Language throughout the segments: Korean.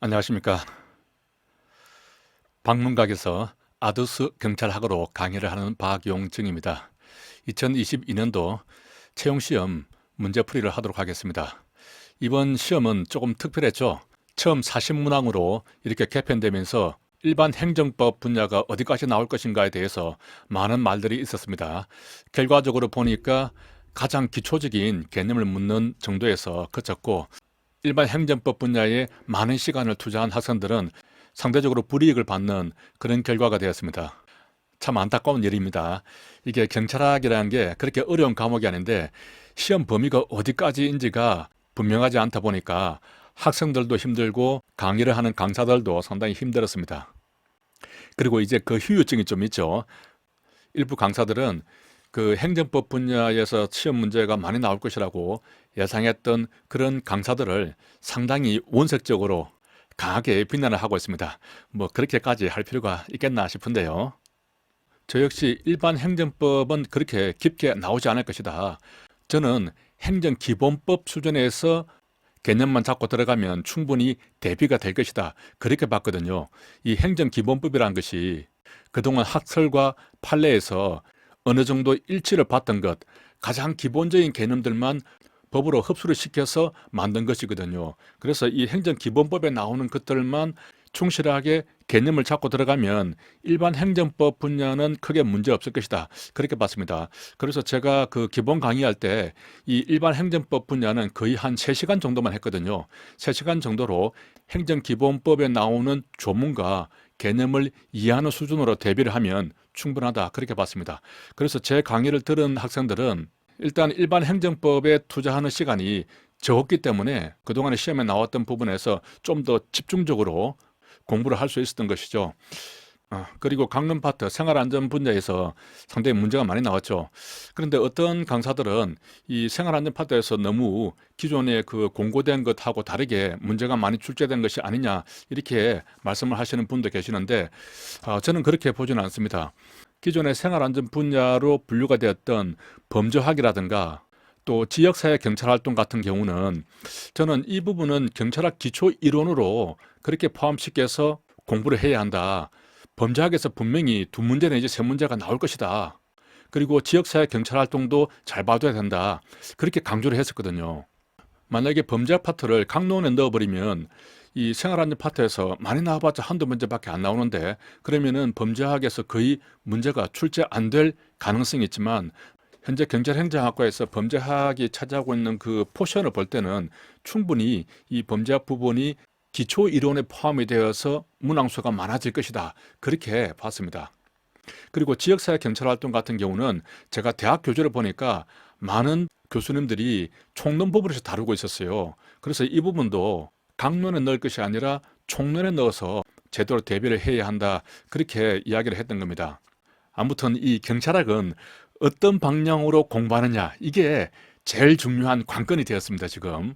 안녕하십니까. 방문각에서 아두스 경찰학으로 강의를 하는 박용증입니다. 2022년도 채용시험 문제풀이를 하도록 하겠습니다. 이번 시험은 조금 특별했죠. 처음 사신문항으로 이렇게 개편되면서 일반 행정법 분야가 어디까지 나올 것인가에 대해서 많은 말들이 있었습니다. 결과적으로 보니까 가장 기초적인 개념을 묻는 정도에서 그쳤고, 일반 행정법 분야에 많은 시간을 투자한 학생들은 상대적으로 불이익을 받는 그런 결과가 되었습니다. 참 안타까운 일입니다. 이게 경찰학이라는 게 그렇게 어려운 과목이 아닌데 시험 범위가 어디까지인지가 분명하지 않다 보니까 학생들도 힘들고 강의를 하는 강사들도 상당히 힘들었습니다. 그리고 이제 그 후유증이 좀 있죠. 일부 강사들은 그 행정법 분야에서 시험 문제가 많이 나올 것이라고 예상했던 그런 강사들을 상당히 원색적으로 강하게 비난을 하고 있습니다. 뭐 그렇게까지 할 필요가 있겠나 싶은데요. 저 역시 일반 행정법은 그렇게 깊게 나오지 않을 것이다. 저는 행정기본법 수준에서 개념만 잡고 들어가면 충분히 대비가 될 것이다. 그렇게 봤거든요. 이 행정기본법이라는 것이 그동안 학설과 판례에서 어느 정도 일치를 봤던 것, 가장 기본적인 개념들만 법으로 흡수를 시켜서 만든 것이거든요. 그래서 이 행정기본법에 나오는 것들만 충실하게 개념을 잡고 들어가면 일반 행정법 분야는 크게 문제 없을 것이다. 그렇게 봤습니다. 그래서 제가 그 기본 강의할 때 이 일반 행정법 분야는 거의 한 3시간 정도만 했거든요. 3시간 정도로 행정기본법에 나오는 조문과 개념을 이해하는 수준으로 대비를 하면 충분하다. 그렇게 봤습니다. 그래서 제 강의를 들은 학생들은 일단 일반 행정법에 투자하는 시간이 적었기 때문에 그동안에 시험에 나왔던 부분에서 좀 더 집중적으로 공부를 할 수 있었던 것이죠. 그리고 강론 파트, 생활안전 분야에서 상당히 문제가 많이 나왔죠. 그런데 어떤 강사들은 이 생활안전 파트에서 너무 기존에 그 공고된 것하고 다르게 문제가 많이 출제된 것이 아니냐 이렇게 말씀을 하시는 분도 계시는데 저는 그렇게 보지는 않습니다. 기존의 생활안전 분야로 분류가 되었던 범죄학이라든가 또 지역사회 경찰활동 같은 경우는 저는 이 부분은 경찰학 기초 이론으로 그렇게 포함시켜서 공부를 해야 한다. 범죄학에서 분명히 2문제 내지 3문제가 나올 것이다. 그리고 지역사회 경찰활동도 잘 봐둬야 된다. 그렇게 강조를 했었거든요. 만약에 범죄학 파트를 강론에 넣어버리면 이 생활안전 파트에서 많이 나와봤자 한두 문제밖에 안 나오는데 그러면은 범죄학에서 거의 문제가 출제 안 될 가능성이 있지만 현재 경찰행정학과에서 범죄학이 차지하고 있는 그 포션을 볼 때는 충분히 이 범죄학 부분이 기초 이론에 포함이 되어서 문항수가 많아질 것이다. 그렇게 봤습니다. 그리고 지역사회 경찰활동 같은 경우는 제가 대학 교재를 보니까 많은 교수님들이 총론 부분에서 다루고 있었어요. 그래서 이 부분도 강론에 넣을 것이 아니라 총론에 넣어서 제대로 대비를 해야 한다. 그렇게 이야기를 했던 겁니다. 아무튼 이 경찰학은 어떤 방향으로 공부하느냐 이게 제일 중요한 관건이 되었습니다. 지금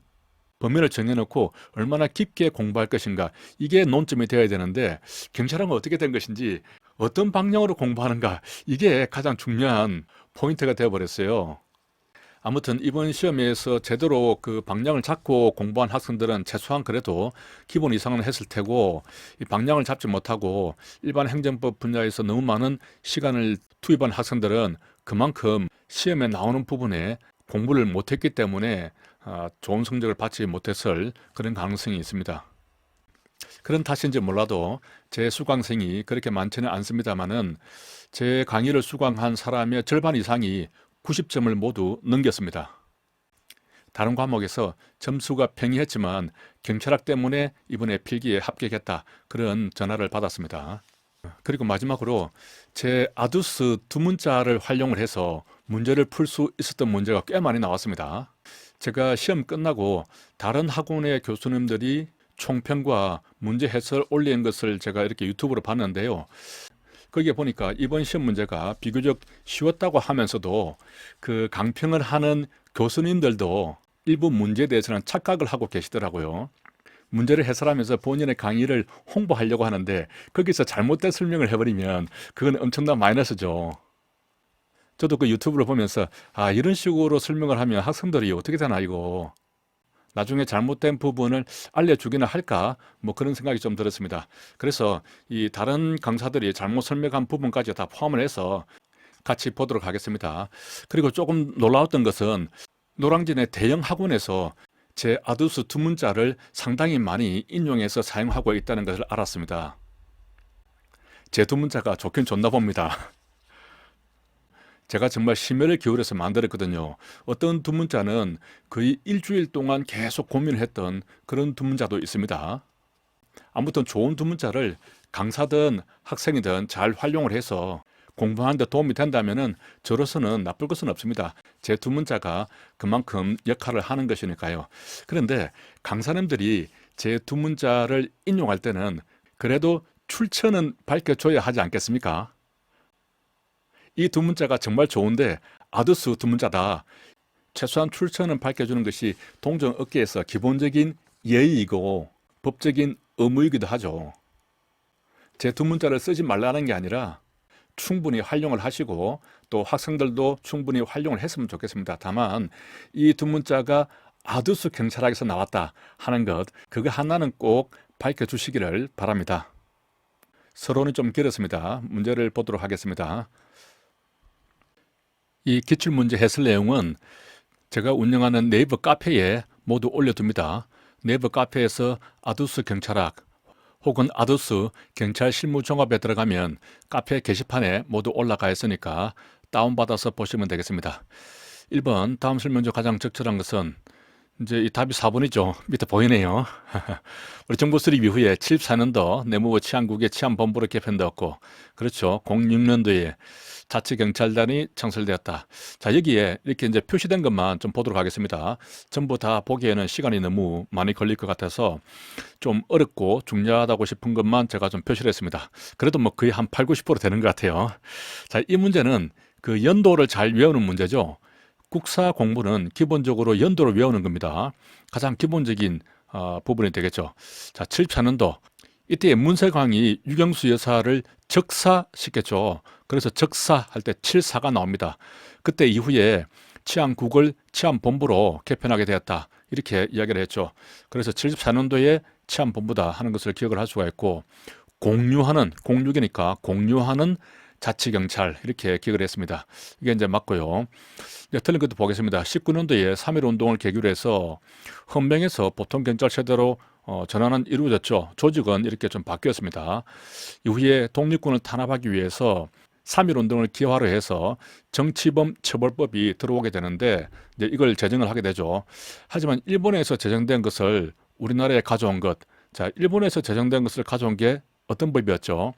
범위를 정해놓고 얼마나 깊게 공부할 것인가 이게 논점이 되어야 되는데 경찰학은 어떻게 된 것인지 어떤 방향으로 공부하는가 이게 가장 중요한 포인트가 되어버렸어요. 아무튼 이번 시험에서 제대로 그 방향을 잡고 공부한 학생들은 최소한 그래도 기본 이상은 했을 테고 이 방향을 잡지 못하고 일반 행정법 분야에서 너무 많은 시간을 투입한 학생들은 그만큼 시험에 나오는 부분에 공부를 못했기 때문에 좋은 성적을 받지 못했을 그런 가능성이 있습니다. 그런 탓인지 몰라도 제 수강생이 그렇게 많지는 않습니다만은 제 강의를 수강한 사람의 절반 이상이 90점을 모두 넘겼습니다. 다른 과목에서 점수가 평이했지만 경찰학 때문에 이번에 필기에 합격했다. 그런 전화를 받았습니다. 그리고 마지막으로 제 아두스 2문자를 활용을 해서 문제를 풀 수 있었던 문제가 꽤 많이 나왔습니다. 제가 시험 끝나고 다른 학원의 교수님들이 총평과 문제 해설 올린 것을 제가 이렇게 유튜브로 봤는데요. 거기에 보니까 이번 시험 문제가 비교적 쉬웠다고 하면서도 그 강평을 하는 교수님들도 일부 문제에 대해서는 착각을 하고 계시더라고요. 문제를 해설하면서 본인의 강의를 홍보하려고 하는데 거기서 잘못된 설명을 해버리면 그건 엄청난 마이너스죠. 저도 그 유튜브를 보면서 이런 식으로 설명을 하면 학생들이 어떻게 되나 이거 나중에 잘못된 부분을 알려주기는 할까? 뭐 그런 생각이 좀 들었습니다. 그래서 이 다른 강사들이 잘못 설명한 부분까지 다 포함을 해서 같이 보도록 하겠습니다. 그리고 조금 놀라웠던 것은 노량진의 대형 학원에서 제 아두스 두 문자를 상당히 많이 인용해서 사용하고 있다는 것을 알았습니다. 제 두 문자가 좋긴 좋나 봅니다. 제가 정말 심혈을 기울여서 만들었거든요. 어떤 두 문자는 거의 일주일 동안 계속 고민을 했던 그런 두 문자도 있습니다. 아무튼 좋은 두 문자를 강사든 학생이든 잘 활용을 해서 공부하는 데 도움이 된다면 저로서는 나쁠 것은 없습니다. 제 두 문자가 그만큼 역할을 하는 것이니까요. 그런데 강사님들이 제 두 문자를 인용할 때는 그래도 출처는 밝혀줘야 하지 않겠습니까? 이 두 문자가 정말 좋은데 아두스 두 문자다. 최소한 출처는 밝혀주는 것이 동정업계에서 기본적인 예의이고 법적인 의무이기도 하죠. 제 두 문자를 쓰지 말라는 게 아니라 충분히 활용을 하시고 또 학생들도 충분히 활용을 했으면 좋겠습니다. 다만 이 두 문자가 아두스 경찰학에서 나왔다 하는 것, 그거 하나는 꼭 밝혀주시기를 바랍니다. 서론이 좀 길었습니다. 문제를 보도록 하겠습니다. 이 기출문제 해설 내용은 제가 운영하는 네이버 카페에 모두 올려둡니다. 네이버 카페에서 아두스 경찰학 혹은 아두스 경찰 실무 종합에 들어가면 카페 게시판에 모두 올라가 있으니까 다운받아서 보시면 되겠습니다. 1번 다음 설명 중 가장 적절한 것은 이제 이 답이 4번이죠. 밑에 보이네요. 우리 정부 수립 이후에 74년도 내무부 치안국의 치안본부로 개편되었고, 그렇죠. 06년도에 자치경찰단이 창설되었다. 자, 여기에 이렇게 이제 표시된 것만 좀 보도록 하겠습니다. 전부 다 보기에는 시간이 너무 많이 걸릴 것 같아서 좀 어렵고 중요하다고 싶은 것만 제가 좀 표시를 했습니다. 그래도 뭐 거의 한 8, 90% 되는 것 같아요. 자, 이 문제는 그 연도를 잘 외우는 문제죠. 국사 공부는 기본적으로 연도를 외우는 겁니다. 가장 기본적인 부분이 되겠죠. 자, 74년도 이때 문세광이 유경수 여사를 적사시켰죠. 그래서 적사할 때 74가 나옵니다. 그때 이후에 치안국을 치안본부로 개편하게 되었다. 이렇게 이야기를 했죠. 그래서 74년도에 치안본부다 하는 것을 기억을 할 수가 있고, 공유하는, 공육이니까 공유하는 자치경찰 이렇게 기억을 했습니다. 이게 이제 맞고요. 이제 틀린 것도 보겠습니다. 19년도에 3.1 운동을 계기로 해서 헌병에서 보통경찰 체제로 전환은 이루어졌죠. 조직은 이렇게 좀 바뀌었습니다. 이후에 독립군을 탄압하기 위해서 3.1 운동을 기화로 해서 정치범 처벌법이 들어오게 되는데 이제 이걸 제정을 하게 되죠. 하지만 일본에서 제정된 것을 우리나라에 가져온 것, 자, 일본에서 제정된 것을 가져온 게 어떤 법이었죠?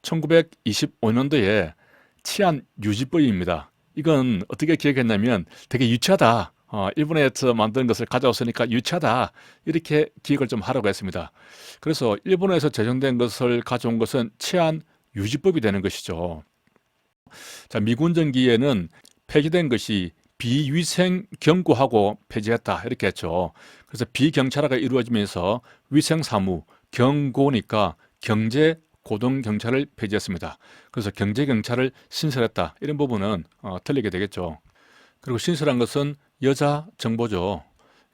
1925년도에 치안유지법입니다. 이건 어떻게 기억했냐면 되게 유치하다. 일본에서 만든 것을 가져왔으니까 유치하다. 이렇게 기억을 좀 하라고 했습니다. 그래서 일본에서 제정된 것을 가져온 것은 치안유지법이 되는 것이죠. 자, 미군 정기에는 폐지된 것이 비위생 경고하고 폐지했다. 이렇게 했죠. 그래서 비경찰화가 이루어지면서 위생사무, 경고니까 경제 고등경찰을 폐지했습니다. 그래서 경제경찰을 신설했다. 이런 부분은 틀리게 되겠죠. 그리고 신설한 것은 여자 정보죠.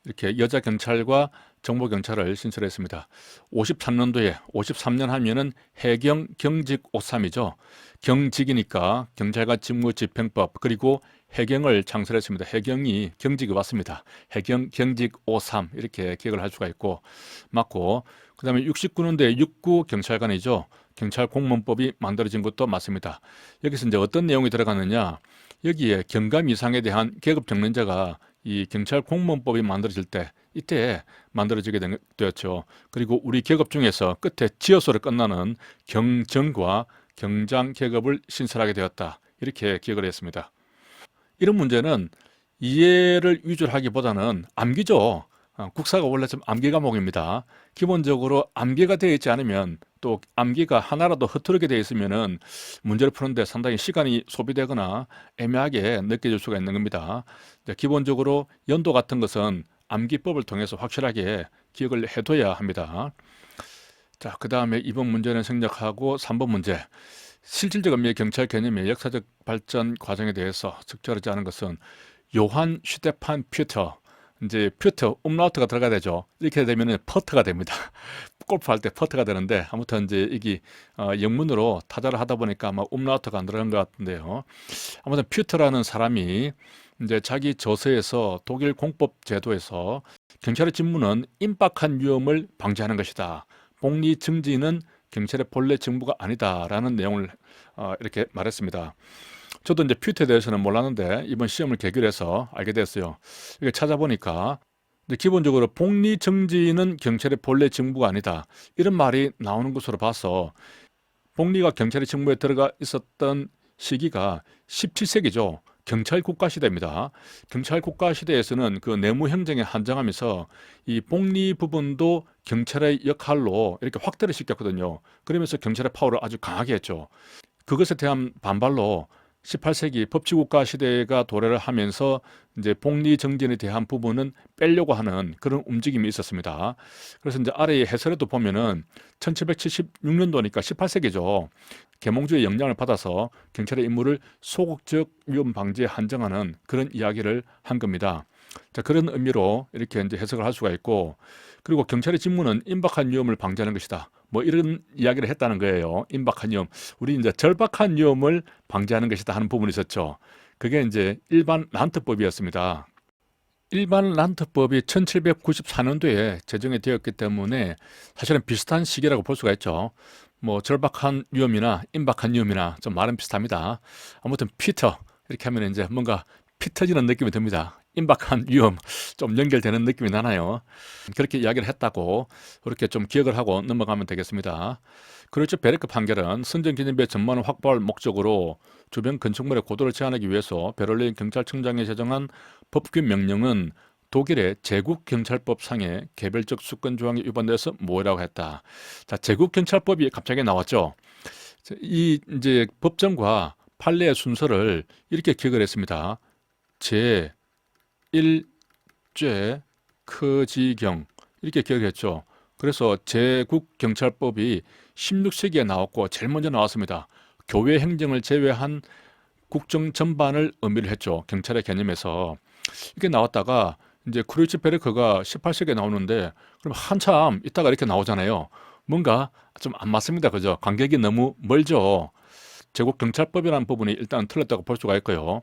이렇게 여자 경찰과 정보 경찰을 신설했습니다. 53년도에 53년 하면은 해경 경직 53이죠. 경직이니까 경찰과 직무집행법 그리고 해경을 창설했습니다. 해경이 경직이 왔습니다. 해경 경직 53 이렇게 기억을 할 수가 있고 맞고 그다음에 69년도에 육구 경찰관이죠. 경찰 공무원법이 만들어진 것도 맞습니다. 여기서 이제 어떤 내용이 들어가느냐? 여기에 경감 이상에 대한 계급 정년제가 이 경찰 공무원법이 만들어질 때 이때 만들어지게 되었죠. 그리고 우리 계급 중에서 끝에 지어서로 끝나는 경정과 경장 계급을 신설하게 되었다. 이렇게 기억을 했습니다. 이런 문제는 이해를 위주로 하기보다는 암기죠. 국사가 원래 좀 암기 과목입니다. 기본적으로 암기가 되어 있지 않으면 또 암기가 하나라도 흐트러게 되어 있으면은 문제를 푸는데 상당히 시간이 소비되거나 애매하게 느껴질 수가 있는 겁니다. 기본적으로 연도 같은 것은 암기법을 통해서 확실하게 기억을 해둬야 합니다. 자, 그 다음에 2번 문제는 생략하고 3번 문제. 실질적 의미의 경찰 개념의 역사적 발전 과정에 대해서 적절하지 않은 것은 요한 슈테판 퓨터 이제 퓨터, umlaut가 들어가야 되죠. 이렇게 되면은 퍼트가 됩니다. 골프할 때 퍼트가 되는데 아무튼 이제 이게 영문으로 타자를 하다 보니까 아마 umlaut가 안 들어간 것 같은데요. 아무튼 퓨터라는 사람이 이제 자기 저서에서 독일 공법 제도에서 경찰의 직무는 임박한 위험을 방지하는 것이다. 복리 정지는 경찰의 본래 직무가 아니다라는 내용을 이렇게 말했습니다. 저도 이제 퓨터에 대해서는 몰랐는데 이번 시험을 계기로 해서 알게 됐어요. 이게 찾아보니까 이제 기본적으로 복리 정지는 경찰의 본래 직무가 아니다. 이런 말이 나오는 것으로 봐서 복리가 경찰의 직무에 들어가 있었던 시기가 17세기죠. 경찰 국가 시대입니다. 경찰 국가 시대에서는 그 내무 행정에 한정하면서 이 복리 부분도 경찰의 역할로 이렇게 확대를 시켰거든요. 그러면서 경찰의 파워를 아주 강하게 했죠. 그것에 대한 반발로 18세기 법치국가 시대가 도래를 하면서 이제 복리 정진에 대한 부분은 빼려고 하는 그런 움직임이 있었습니다. 그래서 이제 아래의 해설에도 보면은 1776년도니까 18세기죠. 계몽주의 영향을 받아서 경찰의 임무를 소극적 위험 방지에 한정하는 그런 이야기를 한 겁니다. 자, 그런 의미로 이렇게 이제 해석을 할 수가 있고, 그리고 경찰의 직무는 임박한 위험을 방지하는 것이다. 뭐 이런 이야기를 했다는 거예요. 임박한 위험. 우리 이제 절박한 위험을 방지하는 것이다 하는 부분이 있었죠. 그게 이제 일반 란트법이었습니다. 일반 란트법이 1794년도에 제정이 되었기 때문에 사실은 비슷한 시기라고 볼 수가 있죠. 뭐 절박한 위험이나 임박한 위험이나 좀 말은 비슷합니다. 아무튼 피터 이렇게 하면 이제 뭔가 피 터지는 느낌이 듭니다. 임박한 위험 좀 연결되는 느낌이 나나요? 그렇게 이야기를 했다고 그렇게 좀 기억을 하고 넘어가면 되겠습니다. 그렇죠. 베르크 판결은 선전기념비의 전망을 확보할 목적으로 주변 건축물의 고도를 제한하기 위해서 베를린 경찰청장이 제정한 법규 명령은 독일의 제국경찰법상의 개별적 수권 조항이 위반돼서 모해라고 했다. 자, 제국경찰법이 갑자기 나왔죠. 이 이제 법정과 판례의 순서를 이렇게 기억을 했습니다. 제 1죄 크지경 이렇게 기억했죠. 그래서 제국경찰법이 16세기에 나왔고 제일 먼저 나왔습니다. 교외 행정을 제외한 국정 전반을 의미를 했죠. 경찰의 개념에서. 이게 나왔다가 이제 크루이츠베르크가 18세기에 나오는데 그럼 한참 있다가 이렇게 나오잖아요. 뭔가 좀 안 맞습니다. 그죠? 간격이 너무 멀죠. 제국경찰법이라는 부분이 일단 틀렸다고 볼 수가 있고요.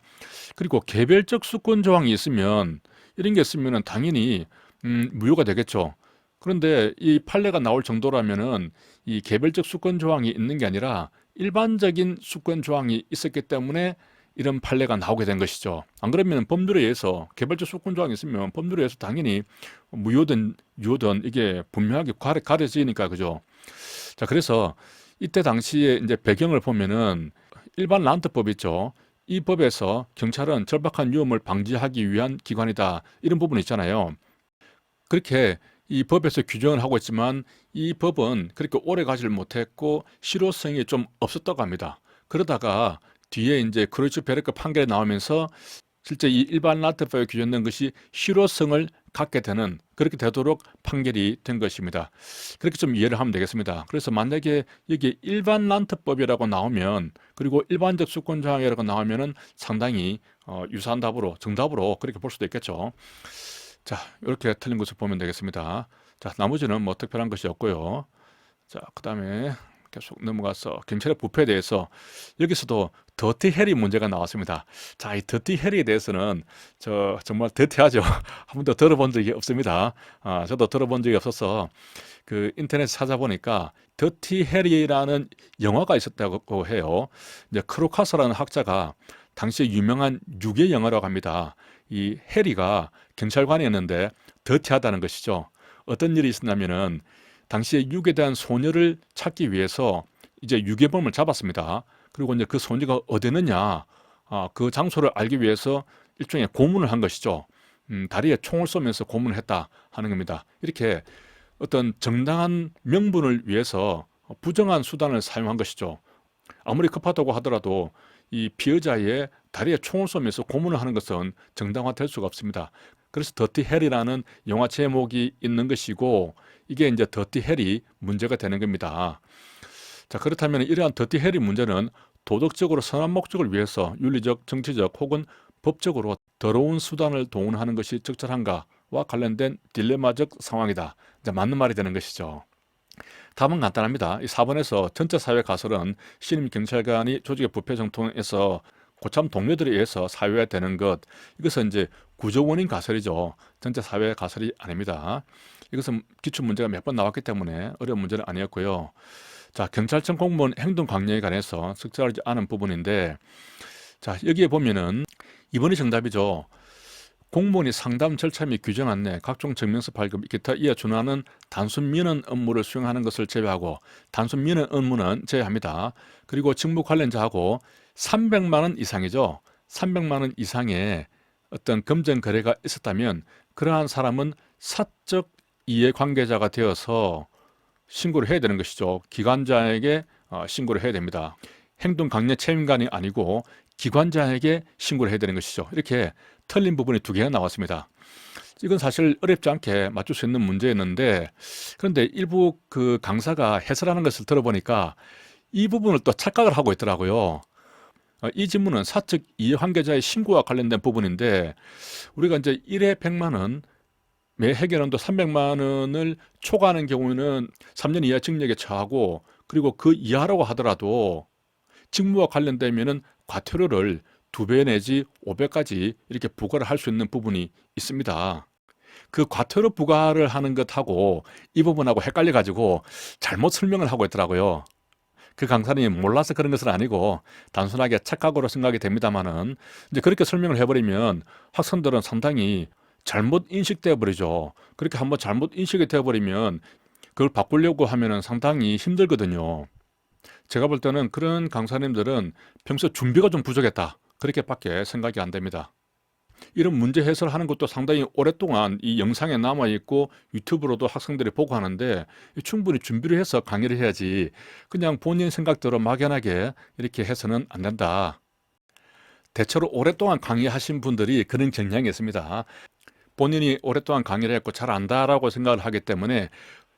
그리고 개별적 수권 조항이 있으면 이런 게 있으면 당연히 무효가 되겠죠. 그런데 이 판례가 나올 정도라면은 이 개별적 수권 조항이 있는 게 아니라 일반적인 수권 조항이 있었기 때문에 이런 판례가 나오게 된 것이죠. 안 그러면 법률에 의해서 개별적 수권 조항이 있으면 법률에 의해서 당연히 무효든 유효든 이게 분명하게 가려지니까 그죠. 자, 그래서 이때 당시에 이제 배경을 보면은 일반 란트법 있죠. 이 법에서 경찰은 절박한 위험을 방지하기 위한 기관이다. 이런 부분이 있잖아요. 그렇게 이 법에서 규정을 하고 있지만 이 법은 그렇게 오래 가지를 못했고 실효성이 좀 없었다고 합니다. 그러다가 뒤에 이제 크루이츠베르크 판결이 나오면서 실제 이 일반 란트법에 규정된 것이 실효성을 갖게 되는 그렇게 되도록 판결이 된 것입니다. 그렇게 좀 이해를 하면 되겠습니다. 그래서 만약에 여기 일반 란트법이라고 나오면 그리고 일반적 수권 조항이라고 나오면은 상당히 유사한 답으로 정답으로 그렇게 볼 수도 있겠죠. 자, 이렇게 틀린 것을 보면 되겠습니다. 자, 나머지는 뭐 특별한 것이 없고요. 자, 그다음에 계속 넘어가서 경찰의 부패에 대해서 여기서도 더티 해리 문제가 나왔습니다. 자, 이 더티 해리에 대해서는 정말 더티하죠. 한 번도 들어본 적이 없습니다. 저도 들어본 적이 없어서 그 인터넷 찾아보니까 더티 해리라는 영화가 있었다고 해요. 이제 크로카스라는 학자가 당시 유명한 유괴 영화라고 합니다. 이 해리가 경찰관이었는데 더티하다는 것이죠. 어떤 일이 있었냐면은 당시에 유괴된 소녀를 찾기 위해서 이제 유괴범을 잡았습니다. 그리고 이제 그 소녀가 어디 있느냐, 그 장소를 알기 위해서 일종의 고문을 한 것이죠. 다리에 총을 쏘면서 고문을 했다 하는 겁니다. 이렇게 어떤 정당한 명분을 위해서 부정한 수단을 사용한 것이죠. 아무리 급하다고 하더라도 이 피해자의 다리에 총을 쏘면서 고문을 하는 것은 정당화될 수가 없습니다. 그래서 더티 헬이라는 영화 제목이 있는 것이고 이게 이제 더티 헬이 문제가 되는 겁니다. 자, 그렇다면 이러한 더티 헬의 문제는 도덕적으로 선한 목적을 위해서 윤리적, 정치적 혹은 법적으로 더러운 수단을 동원하는 것이 적절한가? 관련된 딜레마적 상황이다. 이제 맞는 말이 되는 것이죠. 답은 간단합니다. 이 4번에서 전체 사회 가설은 신임 경찰관이 조직의 부패 정통에서 고참 동료들에 의해서 사유화되는 것, 이것은 이제 구조 원인 가설이죠. 전체 사회 가설이 아닙니다. 이것은 기출 문제가 몇 번 나왔기 때문에 어려운 문제는 아니었고요. 자, 경찰청 공무원 행동 강령에 관해서 적절하지 않은 부분인데, 자, 여기에 보면은 2번이 정답이죠. 공무원이 상담 절차 및 규정 안내, 각종 증명서 발급, 기타 이에 준하는 단순 민원 업무를 수행하는 것을 제외하고, 단순 민원 업무는 제외합니다. 그리고 직무 관련자하고 300만 원 이상이죠. 300만 원 이상의 어떤 검정 거래가 있었다면 그러한 사람은 사적 이해 관계자가 되어서 신고를 해야 되는 것이죠. 기관장에게 신고를 해야 됩니다. 행동 강령 책임관이 아니고 기관장에게 신고를 해야 되는 것이죠. 이렇게 틀린 부분이 두 개가 나왔습니다. 이건 사실 어렵지 않게 맞출 수 있는 문제였는데, 그런데 일부 그 강사가 해설하는 것을 들어보니까 이 부분을 또 착각을 하고 있더라고요. 이 질문은 사적 이해 관계자의 신고와 관련된 부분인데, 우리가 이제 1회 100만 원, 매 해결원도 300만 원을 초과하는 경우에는 3년 이하 징역에 처하고, 그리고 그 이하라고 하더라도 직무와 관련되면은 과태료를 2배 내지 5배까지 이렇게 부과를 할 수 있는 부분이 있습니다. 그 과태료 부과를 하는 것하고 이 부분하고 헷갈려 가지고 잘못 설명을 하고 있더라고요. 그 강사님이 몰라서 그런 것은 아니고 단순하게 착각으로 생각이 됩니다만은, 이제 그렇게 설명을 해버리면 학생들은 상당히 잘못 인식되어 버리죠. 그렇게 한번 잘못 인식이 되어 버리면 그걸 바꾸려고 하면은 상당히 힘들거든요. 제가 볼 때는 그런 강사님들은 평소 준비가 좀 부족했다, 그렇게밖에 생각이 안 됩니다. 이런 문제 해설하는 것도 상당히 오랫동안 이 영상에 남아있고 유튜브로도 학생들이 보고 하는데, 충분히 준비를 해서 강의를 해야지 그냥 본인 생각대로 막연하게 이렇게 해서는 안 된다. 대체로 오랫동안 강의하신 분들이 그런 경향이 있습니다. 본인이 오랫동안 강의를 했고 잘 안다라고 생각을 하기 때문에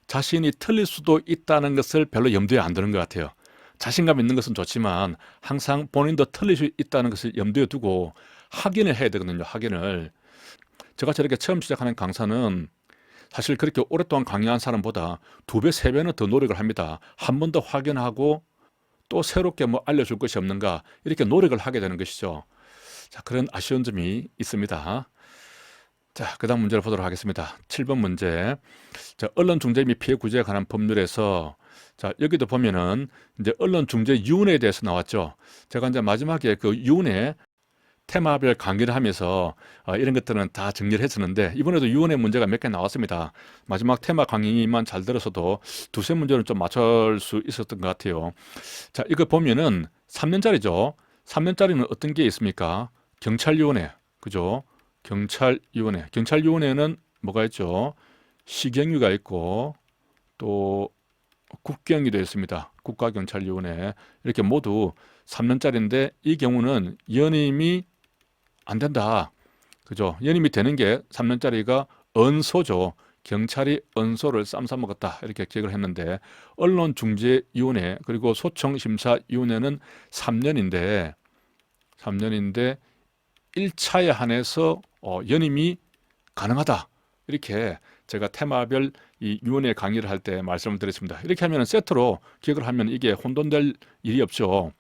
자신이 틀릴 수도 있다는 것을 별로 염두에 안 두는 것 같아요. 자신감 있는 것은 좋지만 항상 본인도 틀릴 수 있다는 것을 염두에 두고 확인을 해야 되거든요. 확인을. 제가 저렇게 처음 시작하는 강사는 사실 그렇게 오랫동안 강의한 사람보다 2배, 3배는 더 노력을 합니다. 한 번 더 확인하고 또 새롭게 뭐 알려줄 것이 없는가, 이렇게 노력을 하게 되는 것이죠. 자, 그런 아쉬운 점이 있습니다. 자, 그 다음 문제를 보도록 하겠습니다. 7번 문제. 자, 언론중재 및 피해 구제에 관한 법률에서, 자, 여기도 보면은 이제 언론중재위원회에 대해서 나왔죠. 제가 이제 마지막에 그 위원회 테마별 강의를 하면서 이런 것들은 다 정리를 했었는데, 이번에도 위원회 문제가 몇 개 나왔습니다. 마지막 테마 강의만 잘 들었어도 두세 문제는 좀 맞출 수 있었던 것 같아요. 자, 이거 보면은 3년짜리죠. 3년짜리는 어떤 게 있습니까? 경찰위원회, 그죠? 경찰위원회. 경찰위원회는 뭐가 있죠? 시경위가 있고 또 국경이 되어 있습니다. 국가경찰위원회. 이렇게 모두 3년짜리인데 이 경우는 연임이 안 된다. 그죠? 연임이 되는 게 3년짜리가 언소죠. 경찰이 언소를 쌈 싸먹었다, 이렇게 기억을 했는데, 언론중재위원회 그리고 소청심사위원회는 3년인데 1차에 한해서 연임이 가능하다, 이렇게 제가 테마별 이 위원회 강의를 할 때 말씀을 드렸습니다. 이렇게 하면 세트로 기억을 하면 이게 혼돈될 일이 없죠.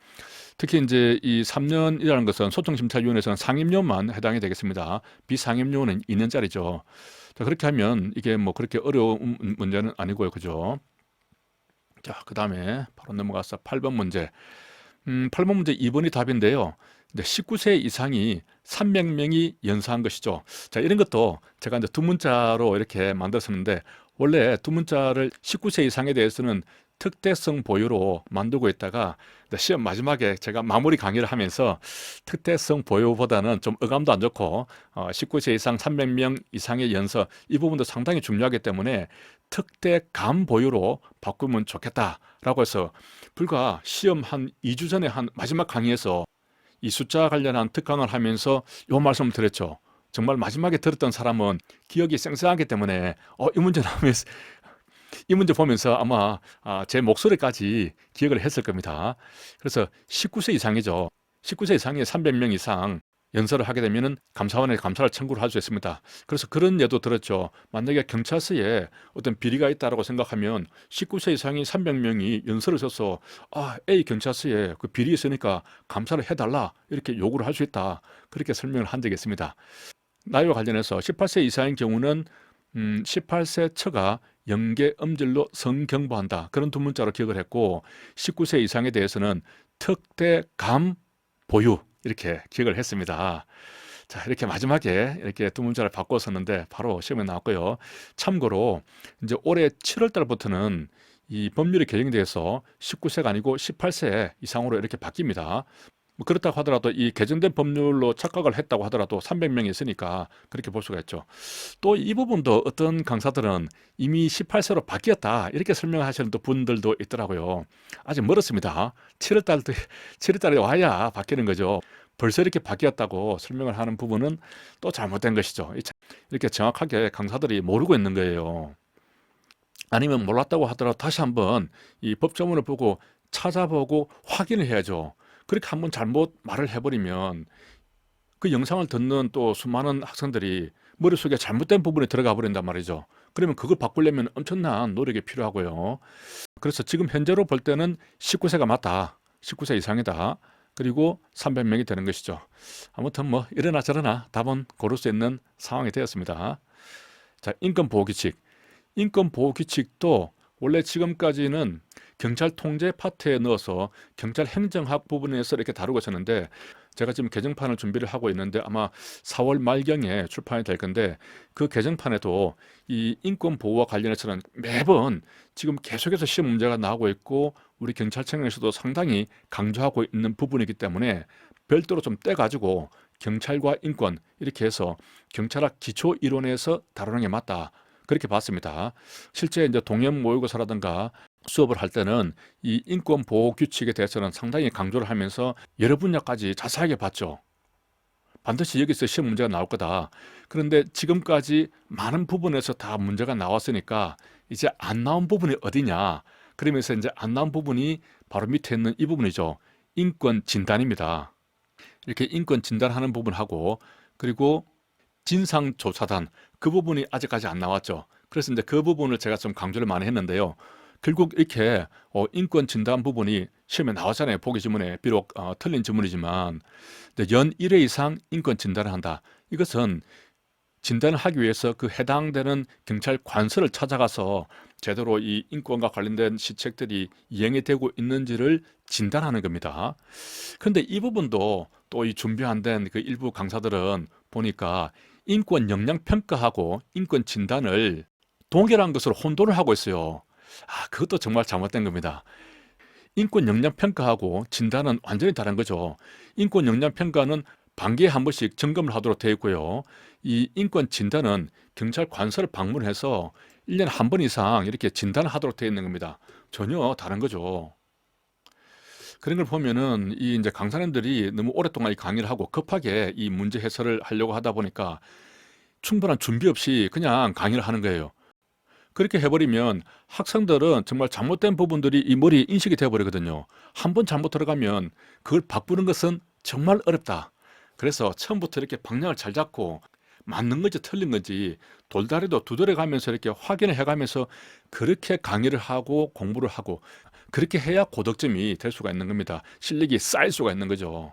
특히 이제 이 3년이라는 것은 소청심사위원회에서는 상임위원만 해당이 되겠습니다. 비상임위원회는 2년짜리죠. 자, 그렇게 하면 이게 뭐 그렇게 어려운 문제는 아니고요. 그죠? 자, 그 다음에 바로 넘어가서 8번 문제. 8번 문제 2번이 답인데요. 19세 이상이 300명이 연사한 것이죠. 자, 이런 것도 제가 이제 두 문자로 이렇게 만들었었는데, 원래 두 문자를 19세 이상에 대해서는 특대성 보유로 만들고 있다가 시험 마지막에 제가 마무리 강의를 하면서 특대성 보유보다는 좀 어감도 안 좋고 19세 이상 300명 이상의 연서, 이 부분도 상당히 중요하기 때문에 특대감 보유로 바꾸면 좋겠다라고 해서 불과 시험 한 2주 전에 한 마지막 강의에서 이 숫자 관련한 특강을 하면서 요 말씀을 드렸죠. 정말 마지막에 들었던 사람은 기억이 생생하기 때문에 이 문제 나오면서 이 문제 보면서 아마 제 목소리까지 기억을 했을 겁니다. 그래서 19세 이상이죠. 19세 이상의 300명 이상 연설을 하게 되면은 감사원에 감사를 청구를 할 수 있습니다. 그래서 그런 예도 들었죠. 만약에 경찰서에 어떤 비리가 있다라고 생각하면 19세 이상이 300명이 연설을 써서 A 경찰서에 그 비리 있으니까 감사를 해달라 이렇게 요구를 할 수 있다. 그렇게 설명을 한 적이 있습니다. 나이와 관련해서 18세 이상인 경우는 18세 처가 영계 음질로 성경보한다. 그런 두 문자로 기억을 했고 19세 이상에 대해서는 특대감 보유 이렇게 기억을 했습니다. 자, 이렇게 마지막에 이렇게 두 문자를 바꿔 썼는데 바로 시험에 나왔고요. 참고로 이제 올해 7월 달부터는 이 법률이 개정이 돼서 19세가 아니고 18세 이상으로 이렇게 바뀝니다. 뭐 그렇다고 하더라도 이 개정된 법률로 착각을 했다고 하더라도 300명이 있으니까 그렇게 볼 수가 있죠. 또 이 부분도 어떤 강사들은 이미 18세로 바뀌었다 이렇게 설명하시는 또 분들도 있더라고요. 아직 멀었습니다. 7월 달에 와야 바뀌는 거죠. 벌써 이렇게 바뀌었다고 설명을 하는 부분은 또 잘못된 것이죠. 이렇게 정확하게 강사들이 모르고 있는 거예요. 아니면 몰랐다고 하더라도 다시 한번 이 법조문을 보고 찾아보고 확인을 해야죠. 그렇게 한번 잘못 말을 해버리면 그 영상을 듣는 또 수많은 학생들이 머릿속에 잘못된 부분에 들어가 버린단 말이죠. 그러면 그걸 바꾸려면 엄청난 노력이 필요하고요. 그래서 지금 현재로 볼 때는 19세가 맞다. 19세 이상이다. 그리고 300명이 되는 것이죠. 아무튼 뭐 이러나 저러나 답은 고를 수 있는 상황이 되었습니다. 자, 인권보호규칙. 인권보호규칙도 원래 지금까지는 경찰 통제 파트에 넣어서 경찰 행정학 부분에서 이렇게 다루고 있었는데 제가 지금 개정판을 준비를 하고 있는데 아마 4월 말경에 출판이 될 건데 그 개정판에도 이 인권 보호와 관련해서는 매번 지금 계속해서 시험 문제가 나오고 있고 우리 경찰청에서도 상당히 강조하고 있는 부분이기 때문에 별도로 좀 떼가지고 경찰과 인권 이렇게 해서 경찰학 기초 이론에서 다루는 게 맞다. 그렇게 봤습니다. 실제 이제 동행 모의고사라든가 수업을 할 때는 이 인권 보호 규칙에 대해서는 상당히 강조를 하면서 여러 분야까지 자세하게 봤죠. 반드시 여기서 시험 문제가 나올 거다. 그런데 지금까지 많은 부분에서 다 문제가 나왔으니까 이제 안 나온 부분이 어디냐. 그러면서 이제 안 나온 부분이 바로 밑에 있는 이 부분이죠. 인권 진단입니다. 이렇게 인권 진단하는 부분하고 그리고 진상조사단 그 부분이 아직까지 안 나왔죠. 그래서 이제 그 부분을 제가 좀 강조를 많이 했는데요. 결국 이렇게 인권 진단 부분이 시험에 나왔잖아요. 보기 지문에 비록 틀린 지문이지만 연 1회 이상 인권 진단을 한다. 이것은 진단을 하기 위해서 그 해당되는 경찰 관서를 찾아가서 제대로 이 인권과 관련된 시책들이 이행이 되고 있는지를 진단하는 겁니다. 그런데 이 부분도 또 이 준비 안 된 그 일부 강사들은 보니까 인권 역량 평가하고 인권 진단을 동일한 것으로 혼돈을 하고 있어요. 그것도 정말 잘못된 겁니다. 인권 역량 평가하고 진단은 완전히 다른 거죠. 인권 역량 평가는 반기에 한 번씩 점검을 하도록 되어 있고요. 이 인권 진단은 경찰 관서를 방문해서 1년에 한 번 이상 이렇게 진단을 하도록 되어 있는 겁니다. 전혀 다른 거죠. 그런 걸 보면은 이 이제 강사님들이 너무 오랫동안 이 강의를 하고 급하게 이 문제 해설을 하려고 하다 보니까 충분한 준비 없이 그냥 강의를 하는 거예요. 그렇게 해버리면 학생들은 정말 잘못된 부분들이 이 머리에 인식이 되어버리거든요. 한 번 잘못 들어가면 그걸 바꾸는 것은 정말 어렵다. 그래서 처음부터 이렇게 방향을 잘 잡고 맞는 건지 틀린 건지 돌다리도 두드려 가면서 이렇게 확인을 해가면서 그렇게 강의를 하고 공부를 하고 그렇게 해야 고득점이 될 수가 있는 겁니다. 실력이 쌓일 수가 있는 거죠.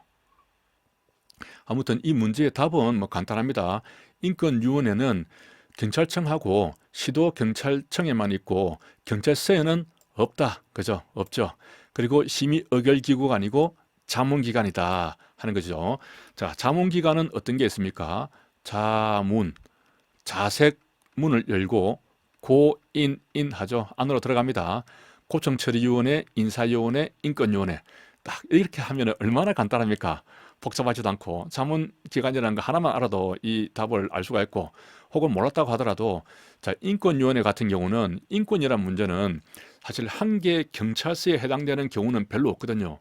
아무튼 이 문제의 답은 뭐 간단합니다. 인권위원회는 경찰청하고 시도경찰청에만 있고 경찰서에는 없다. 그죠? 없죠. 그리고 심의 의결기구가 아니고 자문기관이다 하는 거죠. 자, 자문기관은 어떤 게 있습니까? 자문, 자색 문을 열고 고인인 하죠. 안으로 들어갑니다. 고청처리위원회, 인사위원회, 인권위원회. 딱 이렇게 하면 얼마나 간단합니까? 복잡하지도 않고 자문기관이라는 거 하나만 알아도 이 답을 알 수가 있고 혹은 몰랐다고 하더라도 자, 인권위원회 같은 경우는 인권이란 문제는 사실 한 개 경찰서에 해당되는 경우는 별로 없거든요.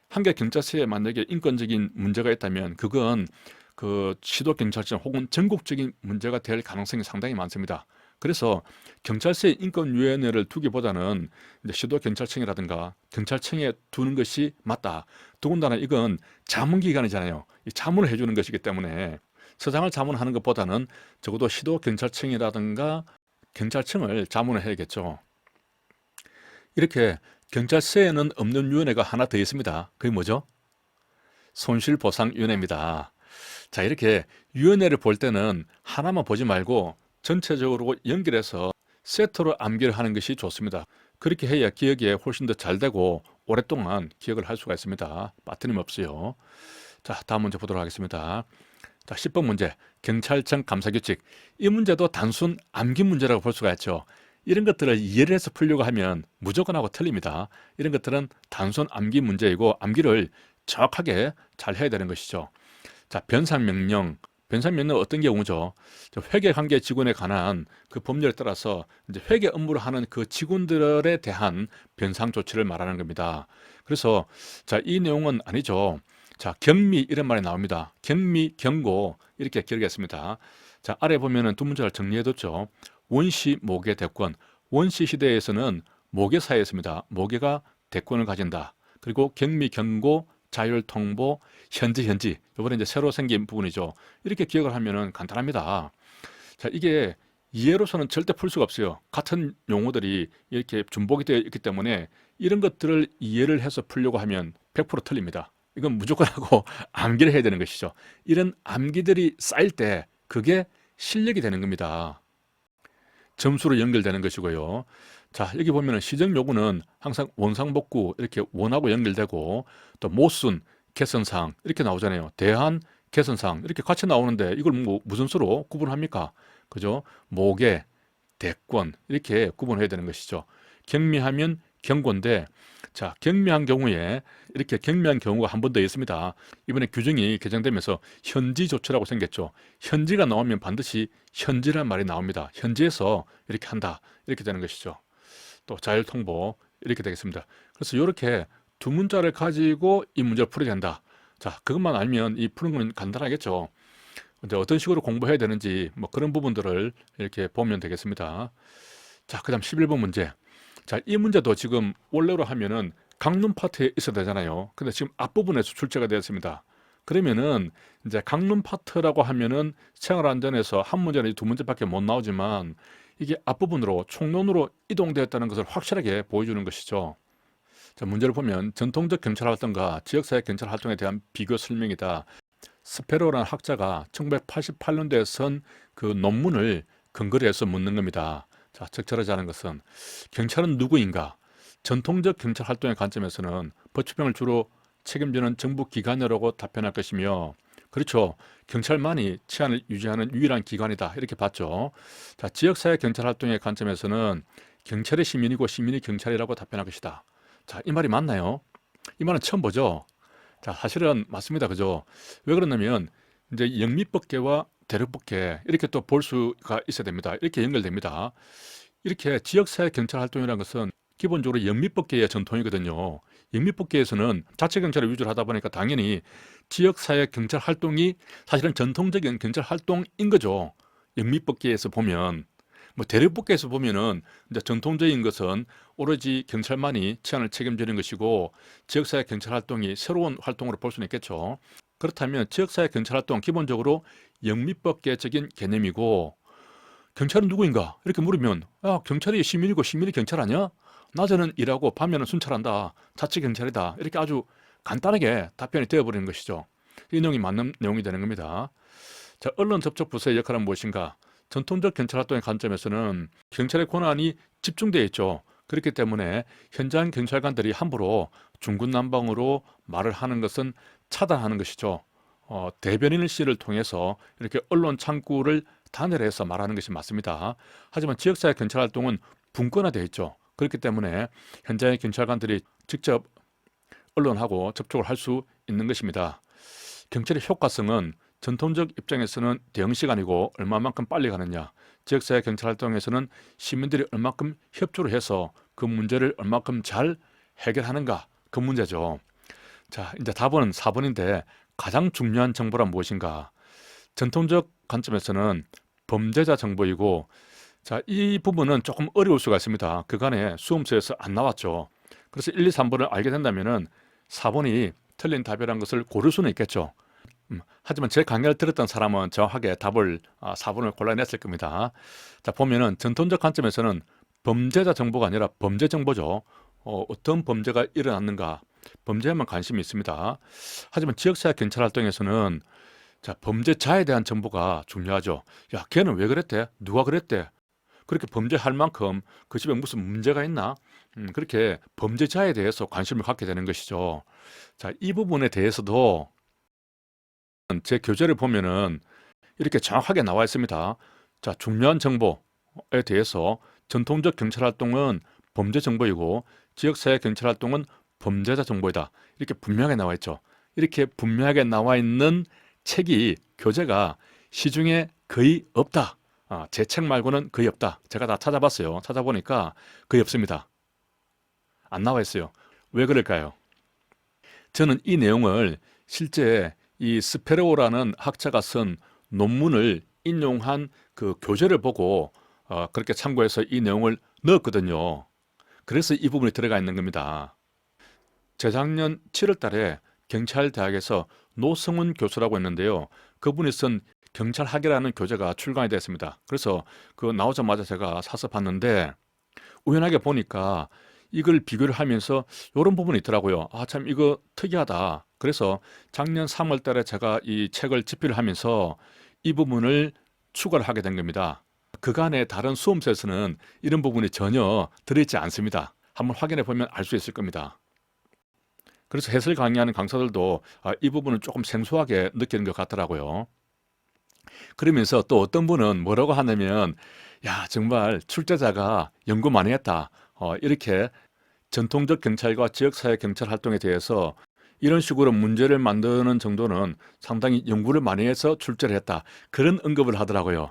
한 개 경찰서에 만약에 인권적인 문제가 있다면 그건 그 시도경찰청 혹은 전국적인 문제가 될 가능성이 상당히 많습니다. 그래서 경찰서에 인권위원회를 두기보다는 이제 시도경찰청이라든가 경찰청에 두는 것이 맞다. 더군다나 이건 자문기관이잖아요. 이 자문을 해주는 것이기 때문에 서장을 자문하는 것보다는 적어도 시도경찰청이라든가 경찰청을 자문을 해야겠죠. 이렇게 경찰서에는 없는 위원회가 하나 더 있습니다. 그게 뭐죠? 손실보상위원회입니다. 자, 이렇게 위원회를 볼 때는 하나만 보지 말고 전체적으로 연결해서 세트로 암기를 하는 것이 좋습니다. 그렇게 해야 기억에 훨씬 더 잘 되고 오랫동안 기억을 할 수가 있습니다. 빠트림 없어요. 자, 다음 문제 보도록 하겠습니다. 자, 10번 문제. 경찰청 감사규칙. 이 문제도 단순 암기 문제라고 볼 수가 있죠. 이런 것들을 이해를 해서 풀려고 하면 무조건 하고 틀립니다. 이런 것들은 단순 암기 문제이고 암기를 정확하게 잘 해야 되는 것이죠. 자, 변상명령. 변상명령은 어떤 경우죠? 회계관계 직원에 관한 그 법률에 따라서 이제 회계 업무를 하는 그 직원들에 대한 변상 조치를 말하는 겁니다. 그래서 자, 이 내용은 아니죠. 자, 경미 이런 말이 나옵니다. 경미, 경고 이렇게 기록했습니다. 자, 아래 보면은 두 문제를 정리해뒀죠. 원시 모계 대권. 원시 시대에서는 모계사였습니다. 모계가 대권을 가진다. 그리고 경미, 경고, 자율 통보, 현지. 이번에 이제 새로 생긴 부분이죠. 이렇게 기억을 하면은 간단합니다. 자, 이게 이해로서는 절대 풀 수가 없어요. 같은 용어들이 이렇게 중복이 되어 있기 때문에 이런 것들을 이해를 해서 풀려고 하면 100% 틀립니다. 이건 무조건 하고 암기를 해야 되는 것이죠. 이런 암기들이 쌓일 때 그게 실력이 되는 겁니다. 점수로 연결되는 것이고요. 자, 여기 보면은 시정 요구는 항상 원상복구 이렇게 원하고 연결되고 또 모순, 개선사항 이렇게 나오잖아요. 대안, 개선사항 이렇게 같이 나오는데 이걸 무슨 수로 구분합니까? 그죠? 모계, 대권 이렇게 구분해야 되는 것이죠. 경미하면 경고인데 자, 경미한 경우에 이렇게 경미한 경우가 한 번 더 있습니다. 이번에 규정이 개정되면서 현지 조치라고 생겼죠. 현지가 나오면 반드시 현지란 말이 나옵니다. 현지에서 이렇게 한다. 이렇게 되는 것이죠. 또 자율 통보 이렇게 되겠습니다. 그래서 이렇게 두 문자를 가지고 이 문제를 풀어야 된다. 자, 그것만 알면 이 푸는 건 간단하겠죠. 근데 어떤 식으로 공부해야 되는지 뭐 그런 부분들을 이렇게 보면 되겠습니다. 자, 그다음 11번 문제. 자, 이 문제도 지금 원래로 하면은 강론 파트에 있어야 되잖아요. 근데 지금 앞부분에서 출제가 되었습니다. 그러면은 이제 강론 파트라고 하면은 생활안전에서 한 문제나 두 문제밖에 못 나오지만 이게 앞부분으로 총론으로 이동되었다는 것을 확실하게 보여주는 것이죠. 자, 문제를 보면 전통적 경찰 활동과 지역사회 경찰 활동에 대한 비교 설명이다. 스페로라는 학자가 1988년도에 쓴 그 논문을 근거로 해서 묻는 겁니다. 자, 적절하지 않은 것은 경찰은 누구인가? 전통적 경찰 활동의 관점에서는 법치병을 주로 책임지는 정부 기관이라고 답변할 것이며 그렇죠. 경찰만이 치안을 유지하는 유일한 기관이다. 이렇게 봤죠. 자, 지역사회 경찰 활동의 관점에서는 경찰이 시민이고 시민이 경찰이라고 답변할 것이다. 자, 이 말이 맞나요? 이 말은 처음 보죠. 자, 사실은 맞습니다. 그죠? 왜 그러냐면 이제 영미법계와 대륙법계 이렇게 또 볼 수가 있어야 됩니다. 이렇게 연결됩니다. 이렇게 지역사회 경찰 활동이라는 것은 기본적으로 영미법계의 전통이거든요. 영미법계에서는 자치경찰을 위주로 하다 보니까 당연히 지역사회 경찰 활동이 사실은 전통적인 경찰 활동인 거죠. 영미법계에서 보면 뭐 대륙법계에서 보면은 이제 전통적인 것은 오로지 경찰만이 치안을 책임지는 것이고 지역사회 경찰 활동이 새로운 활동으로 볼 수는 있겠죠. 그렇다면 지역사회 경찰 활동은 기본적으로 영미법계적인 개념이고 경찰은 누구인가? 이렇게 물으면 경찰이 시민이고 시민이 경찰 아니야? 낮에는 일하고 밤에는 순찰한다. 자치경찰이다. 이렇게 아주 간단하게 답변이 되어버리는 것이죠. 이 내용이 맞는 내용이 되는 겁니다. 자, 언론 접촉 부서의 역할은 무엇인가? 전통적 경찰 활동의 관점에서는 경찰의 권한이 집중되어 있죠. 그렇기 때문에 현장 경찰관들이 함부로 중구난방으로 말을 하는 것은 차단하는 것이죠. 대변인 씨를 통해서 이렇게 언론 창구를 단열해서 말하는 것이 맞습니다. 하지만 지역사회 경찰 활동은 분권화되어 있죠. 그렇기 때문에 현장의 경찰관들이 직접 언론하고 접촉을 할 수 있는 것입니다. 경찰의 효과성은 전통적 입장에서는 대응 시간이고 얼마만큼 빨리 가느냐, 지역사회 경찰 활동에서는 시민들이 얼마큼 협조를 해서 그 문제를 얼마큼 잘 해결하는가, 그 문제죠. 자, 이제 답은 4번인데 가장 중요한 정보란 무엇인가? 전통적 관점에서는 범죄자 정보이고 자, 이 부분은 조금 어려울 수가 있습니다. 그간에 수험서에서 안 나왔죠. 그래서 1, 2, 3번을 알게 된다면은 4번이 틀린 답이라는 것을 고를 수는 있겠죠. 하지만 제 강의를 들었던 사람은 정확하게 답을 4번을 골라냈을 겁니다. 자, 보면은 전통적 관점에서는 범죄자 정보가 아니라 범죄 정보죠. 어떤 범죄가 일어났는가, 범죄에만 관심이 있습니다. 하지만 지역사회 경찰 활동에서는 자, 범죄자에 대한 정보가 중요하죠. 야, 걔는 왜 그랬대? 누가 그랬대? 그렇게 범죄할 만큼 그 집에 무슨 문제가 있나? 그렇게 범죄자에 대해서 관심을 갖게 되는 것이죠. 자, 이 부분에 대해서도 제 교재를 보면은 이렇게 정확하게 나와 있습니다. 자, 중요한 정보에 대해서 전통적 경찰 활동은 범죄 정보이고 지역사회 경찰 활동은 범죄자 정보이다. 이렇게 분명하게 나와 있죠. 이렇게 분명하게 나와 있는 책이 교재가 시중에 거의 없다. 제 책 말고는 거의 없다. 제가 다 찾아봤어요. 찾아보니까 거의 없습니다. 안 나와 있어요. 왜 그럴까요? 저는 이 내용을 실제 이 스페로우라는 학자가 쓴 논문을 인용한 그 교재를 보고 그렇게 참고해서 이 내용을 넣었거든요. 그래서 이 부분이 들어가 있는 겁니다. 재작년 7월 달에 경찰대학에서 노성훈 교수라고 했는데요. 그분이 쓴 경찰학이라는 교재가 출간이 됐습니다. 그래서 그 나오자마자 제가 사서 봤는데 우연하게 보니까 이걸 비교를 하면서 이런 부분이 있더라고요. 참 이거 특이하다. 그래서 작년 3월 달에 제가 이 책을 집필을 하면서 이 부분을 추가를 하게 된 겁니다. 그간의 다른 수험서에서는 이런 부분이 전혀 들어있지 않습니다. 한번 확인해 보면 알 수 있을 겁니다. 그래서 해설 강의하는 강사들도 이 부분은 조금 생소하게 느끼는 것 같더라고요. 그러면서 또 어떤 분은 뭐라고 하냐면 야, 정말 출제자가 연구 많이 했다. 이렇게 전통적 경찰과 지역사회 경찰 활동에 대해서 이런 식으로 문제를 만드는 정도는 상당히 연구를 많이 해서 출제를 했다. 그런 언급을 하더라고요.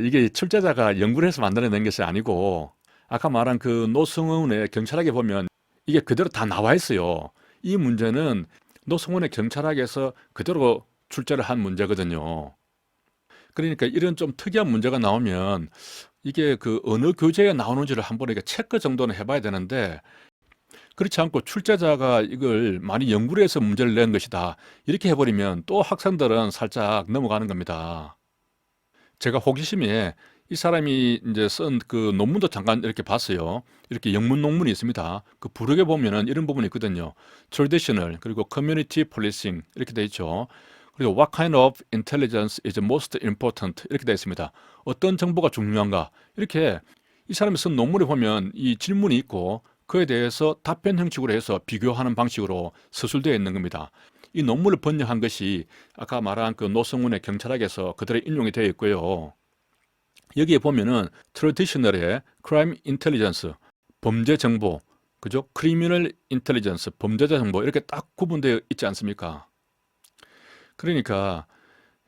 이게 출제자가 연구를 해서 만들어낸 것이 아니고 아까 말한 그 노승훈의 경찰학에 보면 이게 그대로 다 나와 있어요. 이 문제는 노승훈의 경찰학에서 그대로 출제를 한 문제거든요. 그러니까 이런 좀 특이한 문제가 나오면 이게 그 어느 교재에 나오는지를 한번 이렇게 체크 정도는 해봐야 되는데 그렇지 않고 출제자가 이걸 많이 연구를 해서 문제를 낸 것이다. 이렇게 해버리면 또 학생들은 살짝 넘어가는 겁니다. 제가 호기심에 이 사람이 이제 쓴 그 논문도 잠깐 이렇게 봤어요. 이렇게 영문 논문이 있습니다. 그 부록에 보면은 이런 부분이 있거든요. Traditional 그리고 Community Policing 이렇게 돼 있죠. 그리고 What kind of intelligence is most important 이렇게 되어 있습니다. 어떤 정보가 중요한가? 이렇게 이 사람이 쓴 논문을 보면 이 질문이 있고 그에 대해서 답변 형식으로 해서 비교하는 방식으로 서술되어 있는 겁니다. 이 논문을 번역한 것이 아까 말한 그 노성훈의 경찰학에서 그대로 인용이 되어 있고요. 여기에 보면은 traditional의 crime intelligence, 범죄 정보, 그죠? criminal intelligence, 범죄자 정보 이렇게 딱 구분되어 있지 않습니까? 그러니까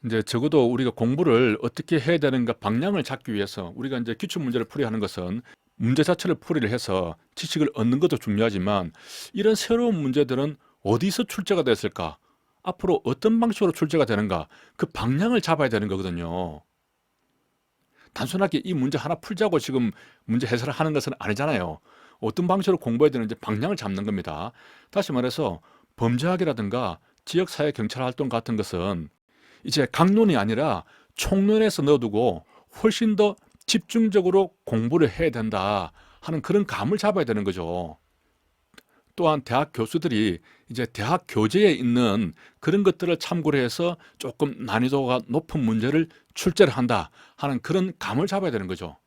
이제 적어도 우리가 공부를 어떻게 해야 되는가 방향을 잡기 위해서 우리가 이제 기출 문제를 풀이하는 것은 문제 자체를 풀이를 해서 지식을 얻는 것도 중요하지만 이런 새로운 문제들은 어디서 출제가 됐을까? 앞으로 어떤 방식으로 출제가 되는가? 그 방향을 잡아야 되는 거거든요. 단순하게 이 문제 하나 풀자고 지금 문제 해설을 하는 것은 아니잖아요. 어떤 방식으로 공부해야 되는지 방향을 잡는 겁니다. 다시 말해서 범죄학이라든가 지역사회 경찰 활동 같은 것은 이제 강론이 아니라 총론에서 넣어두고 훨씬 더 집중적으로 공부를 해야 된다 하는 그런 감을 잡아야 되는 거죠. 또한 대학 교수들이 이제 대학 교재에 있는 그런 것들을 참고를 해서 조금 난이도가 높은 문제를 출제를 한다 하는 그런 감을 잡아야 되는 거죠.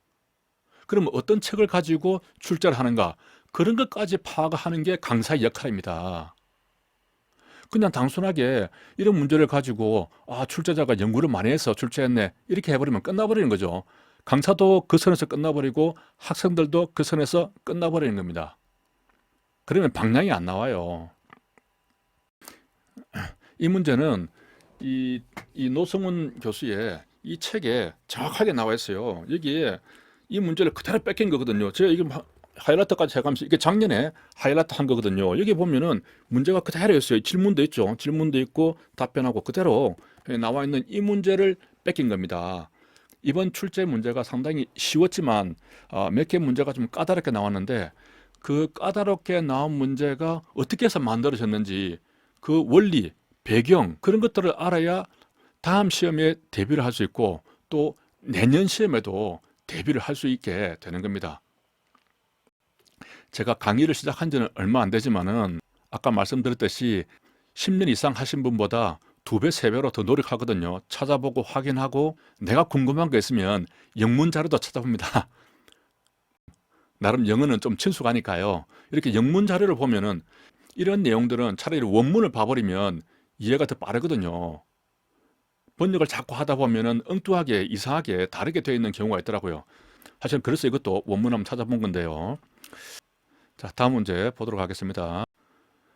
그러면 어떤 책을 가지고 출제를 하는가? 그런 것까지 파악하는 게 강사의 역할입니다. 그냥 단순하게 이런 문제를 가지고 출제자가 연구를 많이 해서 출제했네 이렇게 해버리면 끝나버리는 거죠. 강사도 그 선에서 끝나버리고 학생들도 그 선에서 끝나버리는 겁니다. 그러면 방향이 안 나와요. 이 문제는 이 노성훈 교수의 이 책에 정확하게 나와 있어요. 여기에 이 문제를 그대로 뺏긴 거거든요. 제가 이게 하이라이트까지 해가면서 이게 작년에 하이라이트 한 거거든요. 여기 보면은 문제가 그대로 있어요. 질문도 있죠. 질문도 있고 답변하고 그대로 나와 있는 이 문제를 뺏긴 겁니다. 이번 출제 문제가 상당히 쉬웠지만 몇 개 문제가 좀 까다롭게 나왔는데 그 까다롭게 나온 문제가 어떻게 해서 만들어졌는지 그 원리, 배경 그런 것들을 알아야 다음 시험에 대비를 할 수 있고 또 내년 시험에도 대비를 할 수 있게 되는 겁니다. 제가 강의를 시작한 지는 얼마 안 되지만은 아까 말씀드렸듯이 10년 이상 하신 분보다 2배, 3배로 더 노력하거든요. 찾아보고 확인하고 내가 궁금한 거 있으면 영문 자료도 찾아봅니다. 나름 영어는 좀 친숙하니까요. 이렇게 영문 자료를 보면은 이런 내용들은 차라리 원문을 봐버리면 이해가 더 빠르거든요. 번역을 자꾸 하다 보면은 엉뚱하게 이상하게 다르게 되어 있는 경우가 있더라고요. 사실 그래서 이것도 원문 한번 찾아본 건데요. 자, 다음 문제 보도록 하겠습니다.